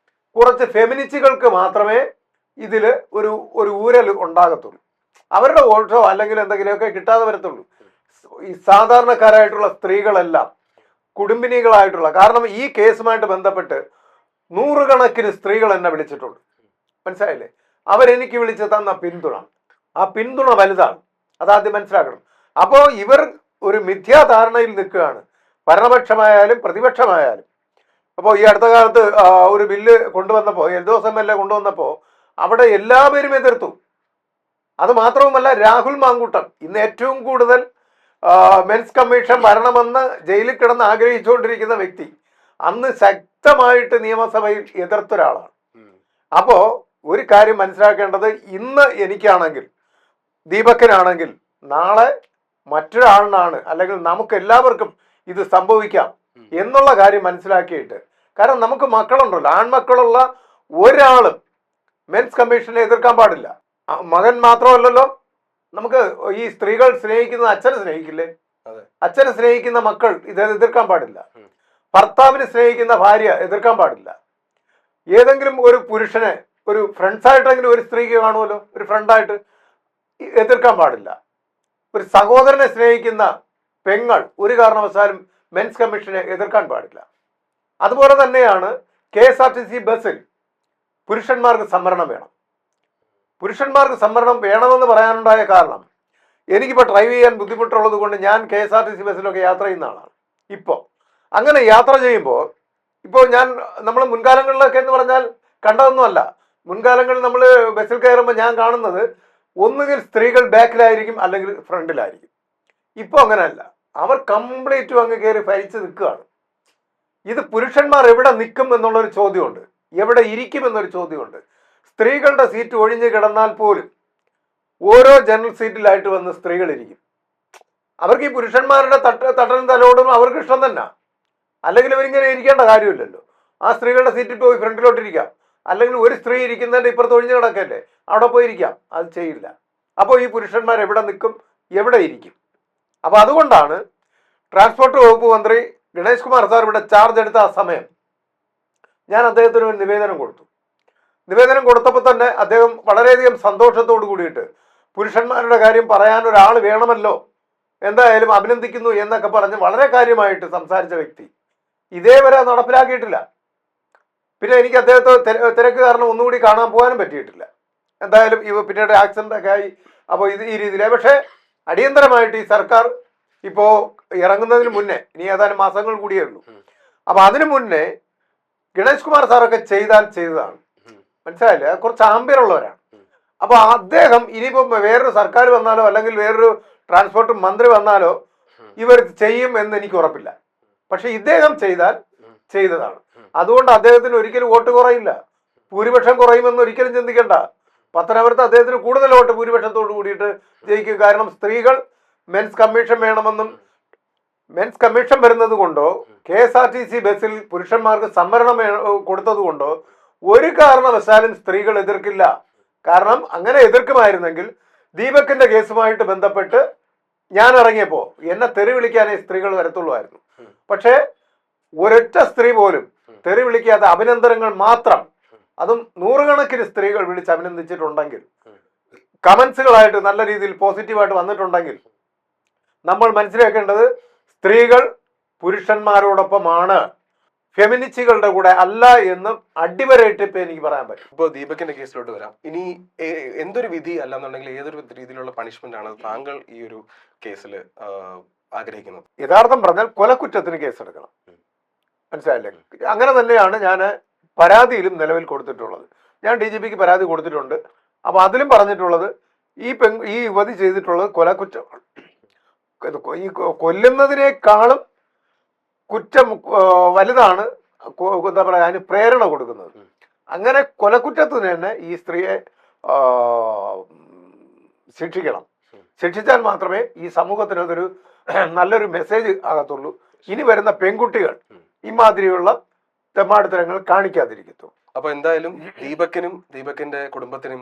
കുറച്ച് ഫെമിനിസ്റ്റുകൾക്ക് മാത്രമേ ഇതിൽ ഒരു ഊരൽ ഉണ്ടാകത്തുള്ളൂ. അവരുടെ വോട്ടോ അല്ലെങ്കിൽ എന്തെങ്കിലുമൊക്കെ കിട്ടാതെ വരത്തുള്ളൂ. ഈ സാധാരണക്കാരായിട്ടുള്ള സ്ത്രീകളെല്ലാം കുടുംബിനികളായിട്ടുള്ള, കാരണം ഈ കേസുമായിട്ട് ബന്ധപ്പെട്ട് നൂറുകണക്കിന് സ്ത്രീകൾ എന്നെ വിളിച്ചിട്ടുണ്ട്. മനസ്സിലായില്ലേ? അവരെനിക്ക് വിളിച്ച് തന്ന പിന്തുണ, ആ പിന്തുണ വലുതാണ്. അതാദ്യം മനസ്സിലാക്കണം. അപ്പോൾ ഇവർ ഒരു മിഥ്യാധാരണയിൽ നിൽക്കുകയാണ്, ഭരണപക്ഷമായാലും പ്രതിപക്ഷമായാലും. അപ്പോൾ ഈ അടുത്ത കാലത്ത് ഒരു ബില്ല് കൊണ്ടുവന്നപ്പോൾ, എൽദോസ് MLA കൊണ്ടുവന്നപ്പോൾ അവിടെ എല്ലാവരും എതിർത്തു. അത് മാത്രവുമല്ല, രാഹുൽ മാങ്കൂട്ടം ഇന്ന് ഏറ്റവും കൂടുതൽ മെൻസ് കമ്മീഷൻ വരണമെന്ന് ജയിലിൽ കിടന്ന് ആഗ്രഹിച്ചുകൊണ്ടിരിക്കുന്ന വ്യക്തി അന്ന് ശക്തമായിട്ട് നിയമസഭയിൽ എതിർത്ത ഒരാളാണ്. അപ്പോൾ ഒരു കാര്യം മനസ്സിലാക്കേണ്ടത്, ഇന്ന് എനിക്കാണെങ്കിൽ ദീപക്കിനാണെങ്കിൽ നാളെ മറ്റൊരാളിനാണ്, അല്ലെങ്കിൽ നമുക്ക് എല്ലാവർക്കും ഇത് സംഭവിക്കാം എന്നുള്ള കാര്യം മനസ്സിലാക്കിയിട്ട്, കാരണം നമുക്ക് മക്കളുണ്ടല്ലോ, ആൺമക്കളുള്ള ഒരാളും മെൻസ് കമ്മീഷനെ എതിർക്കാൻ പാടില്ല. മകൻ മാത്രമല്ലല്ലോ, നമുക്ക് ഈ സ്ത്രീകൾ സ്നേഹിക്കുന്ന അച്ഛനെ സ്നേഹിക്കില്ലേ? അച്ഛനെ സ്നേഹിക്കുന്ന മക്കൾ ഇത് എതിർക്കാൻ പാടില്ല. ഭർത്താവിനെ സ്നേഹിക്കുന്ന ഭാര്യ എതിർക്കാൻ പാടില്ല. ഏതെങ്കിലും ഒരു പുരുഷനെ ഒരു ഫ്രണ്ട്സായിട്ടെങ്കിലും ഒരു സ്ത്രീക്ക് കാണുമല്ലോ, ഒരു ഫ്രണ്ടായിട്ട്, എതിർക്കാൻ പാടില്ല. ഒരു സഹോദരനെ സ്നേഹിക്കുന്ന പെങ്ങൾ ഒരു കാരണവശാലും മെൻസ് കമ്മീഷനെ എതിർക്കാൻ പാടില്ല. അതുപോലെ തന്നെയാണ് KSRTC ബസ്സിൽ പുരുഷന്മാർക്ക് സംവരണം വേണം. പുരുഷന്മാർക്ക് സംവരണം വേണമെന്ന് പറയാനുണ്ടായ കാരണം, എനിക്കിപ്പോൾ ഡ്രൈവ് ചെയ്യാൻ ബുദ്ധിമുട്ടുള്ളത് കൊണ്ട് ഞാൻ KSRTC ബസ്സിലൊക്കെ യാത്ര ചെയ്യുന്ന ആളാണ്. ഇപ്പോൾ അങ്ങനെ യാത്ര ചെയ്യുമ്പോൾ, ഇപ്പോൾ നമ്മൾ മുൻകാലങ്ങളിലൊക്കെ എന്ന് പറഞ്ഞാൽ കണ്ടതൊന്നുമല്ല. മുൻകാലങ്ങളിൽ നമ്മൾ ബസ്സിൽ കയറുമ്പോൾ ഞാൻ കാണുന്നത് ഒന്നുകിൽ സ്ത്രീകൾ ബാക്കിലായിരിക്കും, അല്ലെങ്കിൽ ഫ്രണ്ടിലായിരിക്കും. ഇപ്പോൾ അങ്ങനെയല്ല, അവർ കംപ്ലീറ്റും അങ്ങ് കയറി ഭരിച്ച് നിൽക്കുകയാണ്. ഇത് പുരുഷന്മാർ എവിടെ നിൽക്കും എന്നുള്ളൊരു ചോദ്യമുണ്ട്, എവിടെ ഇരിക്കുമെന്നൊരു ചോദ്യമുണ്ട്. സ്ത്രീകളുടെ സീറ്റ് ഒഴിഞ്ഞു കിടന്നാൽ പോലും ഓരോ ജനറൽ സീറ്റിലായിട്ട് വന്ന് സ്ത്രീകൾ ഇരിക്കും. അവർക്ക് ഈ പുരുഷന്മാരുടെ തട്ടനും തലോടും അവർക്ക് ഇഷ്ടം തന്നെ, അല്ലെങ്കിൽ അവരിങ്ങനെ ഇരിക്കേണ്ട കാര്യമില്ലല്ലോ. ആ സ്ത്രീകളുടെ സീറ്റിൽ പോയി ഫ്രണ്ടിലോട്ടിരിക്കാം, അല്ലെങ്കിൽ ഒരു സ്ത്രീ ഇരിക്കുന്നതിൻ്റെ ഇപ്പുറത്ത് ഒഴിഞ്ഞു കിടക്കല്ലേ, അവിടെ പോയി ഇരിക്കാം. അത് ചെയ്യില്ല. അപ്പോൾ ഈ പുരുഷന്മാർ എവിടെ നിൽക്കും, എവിടെ ഇരിക്കും? അപ്പോൾ അതുകൊണ്ടാണ് ട്രാൻസ്പോർട്ട് വകുപ്പ് മന്ത്രി ഗണേഷ് കുമാർ സാർ ഇവിടെ ചാർജ് എടുത്ത ആ സമയം ഞാൻ അദ്ദേഹത്തിന് ഒരു നിവേദനം കൊടുത്തു. നിവേദനം കൊടുത്തപ്പോൾ തന്നെ അദ്ദേഹം വളരെയധികം സന്തോഷത്തോട് കൂടിയിട്ട്, പുരുഷന്മാരുടെ കാര്യം പറയാൻ ഒരാൾ വേണമല്ലോ, എന്തായാലും അഭിനന്ദിക്കുന്നു എന്നൊക്കെ പറഞ്ഞ് വളരെ കാര്യമായിട്ട് സംസാരിച്ച വ്യക്തി ഇതേവരെ നടപ്പിലാക്കിയിട്ടില്ല. പിന്നെ എനിക്ക് അദ്ദേഹത്തെ തിരക്ക് കാരണം ഒന്നുകൂടി കാണാൻ പോകാനും പറ്റിയിട്ടില്ല. എന്തായാലും പിന്നീട് ആക്സിഡൻ്റ് ഒക്കെ ആയി. അപ്പോൾ ഈ രീതിയിലെ, പക്ഷേ അടിയന്തരമായിട്ട് ഈ സർക്കാർ ഇപ്പോൾ ഇറങ്ങുന്നതിന് മുന്നേ, ഇനി ഏതാനും മാസങ്ങൾ കൂടിയേ ഉള്ളൂ, അപ്പോൾ അതിനു മുന്നേ ഗണേഷ് കുമാർ സാറൊക്കെ ചെയ്തതാണ്. മനസ്സിലായില്ലേ? കുറച്ച് ആംബിയറുള്ളവരാണ്. അപ്പോൾ അദ്ദേഹം ഇനിയിപ്പം വേറൊരു സർക്കാർ വന്നാലോ, അല്ലെങ്കിൽ വേറൊരു ട്രാൻസ്പോർട്ട് മന്ത്രി വന്നാലോ ഇവർ ചെയ്യും എന്ന് എനിക്ക് ഉറപ്പില്ല. പക്ഷെ ഇദ്ദേഹം ചെയ്തതാണ്. അതുകൊണ്ട് അദ്ദേഹത്തിന് ഒരിക്കലും വോട്ട് കുറയില്ല, ഭൂരിപക്ഷം കുറയുമെന്ന് ഒരിക്കലും ചിന്തിക്കേണ്ട. പത്തനാപുരത്ത് അദ്ദേഹത്തിന് കൂടുതൽ വോട്ട് ഭൂരിപക്ഷത്തോട് കൂടിയിട്ട് ജയിക്കും. കാരണം സ്ത്രീകൾ മെൻസ് കമ്മീഷൻ വേണമെന്നും, മെൻസ് കമ്മീഷൻ വരുന്നത് കൊണ്ടോ, KSRTC ബസ്സിൽ പുരുഷന്മാർക്ക് സംവരണം കൊടുത്തത് കൊണ്ടോ ഒരു കാരണവശാലും സ്ത്രീകൾ എതിർക്കില്ല. കാരണം അങ്ങനെ എതിർക്കുമായിരുന്നെങ്കിൽ ദീപക്കിന്റെ കേസുമായിട്ട് ബന്ധപ്പെട്ട് ഞാൻ ഇറങ്ങിയപ്പോൾ എന്നെ തെറി വിളിക്കാനേ സ്ത്രീകൾ വരത്തുള്ളൂ. പക്ഷേ ഒരൊറ്റ സ്ത്രീ പോലും തെറി വിളിക്കാത്ത അഭിനന്ദനങ്ങൾ മാത്രം, അതും നൂറുകണക്കിന് സ്ത്രീകൾ വിളിച്ച് അഭിനന്ദിച്ചിട്ടുണ്ടെങ്കിൽ, കമന്റ്സുകളായിട്ട് നല്ല രീതിയിൽ പോസിറ്റീവായിട്ട് വന്നിട്ടുണ്ടെങ്കിൽ, നമ്മൾ മനസ്സിലാക്കേണ്ടത് സ്ത്രീകൾ പുരുഷന്മാരോടൊപ്പമാണ്, ഫെമിനിസ്റ്റുകളുടെ കൂടെ അല്ല എന്ന് അടിവരയിട്ട് ഇപ്പം എനിക്ക് പറയാൻ പറ്റും. ഇപ്പോൾ ദീപകിന്റെ കേസിലോട്ട് വരാം. ഇനി എന്തൊരു വിധി അല്ലെന്നുണ്ടെങ്കിൽ ഏതൊരു രീതിയിലുള്ള പണിഷ്മെന്റ് ആണ് താങ്കൾ ഈ ഒരു കേസിൽ ആഗ്രഹിക്കുന്നത്? യഥാർത്ഥം പറഞ്ഞാൽ കൊലക്കുറ്റത്തിന് കേസെടുക്കണം. മനസ്സിലായില്ലേ? അങ്ങനെ തന്നെയാണ് ഞാൻ പരാതിയിലും നിലവിൽ കൊടുത്തിട്ടുള്ളത്. ഞാൻ DGPക്ക് പരാതി കൊടുത്തിട്ടുണ്ട്. അപ്പോൾ അതിലും പറഞ്ഞിട്ടുള്ളത് ഈ യുവതി ചെയ്തിട്ടുള്ളത് കൊലക്കുറ്റമാണ്. ഈ കൊല്ലുന്നതിനേക്കാളും കുറ്റം വലുതാണ് എന്താ പറയുക, അതിന് പ്രേരണ കൊടുക്കുന്നത്. അങ്ങനെ കൊലക്കുറ്റത്തിന് തന്നെ ഈ സ്ത്രീയെ ശിക്ഷിക്കണം. ശിക്ഷിച്ചാൽ മാത്രമേ ഈ സമൂഹത്തിന് അതൊരു നല്ലൊരു മെസ്സേജ് ആകത്തുള്ളൂ. ഇനി വരുന്ന പെൺകുട്ടികൾ ഇമാതിരിയുള്ള തെമ്മാടിത്തരങ്ങൾ കാണിക്കാതിരിക്കത്തു. അപ്പൊ എന്തായാലും ദീപക്കിന്റെ കുടുംബത്തിനും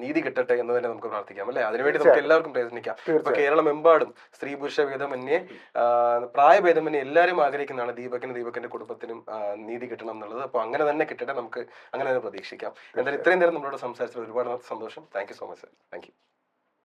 നീതി കിട്ടട്ടെ എന്ന് തന്നെ നമുക്ക് പ്രാർത്ഥിക്കാം, അല്ലെ? അതിനുവേണ്ടി നമുക്ക് എല്ലാവർക്കും പ്രയത്നിക്കാം. ഇപ്പൊ കേരളമെമ്പാടും സ്ത്രീ പുരുഷ ഭേദമന്യേ, പ്രായഭേദമന്യേ എല്ലാവരും ആഗ്രഹിക്കുന്നതാണ് ദീപക്കിന്റെ കുടുംബത്തിനും നീതി കിട്ടണം എന്നുള്ളത്. അപ്പൊ അങ്ങനെ തന്നെ കിട്ടട്ടെ, നമുക്ക് അങ്ങനെ തന്നെ പ്രതീക്ഷിക്കാം. എന്തായാലും ഇത്രയും നേരം നമ്മളോട് സംസാരിച്ചത് ഒരുപാട് സന്തോഷം. Thank you so much sir. Thank you.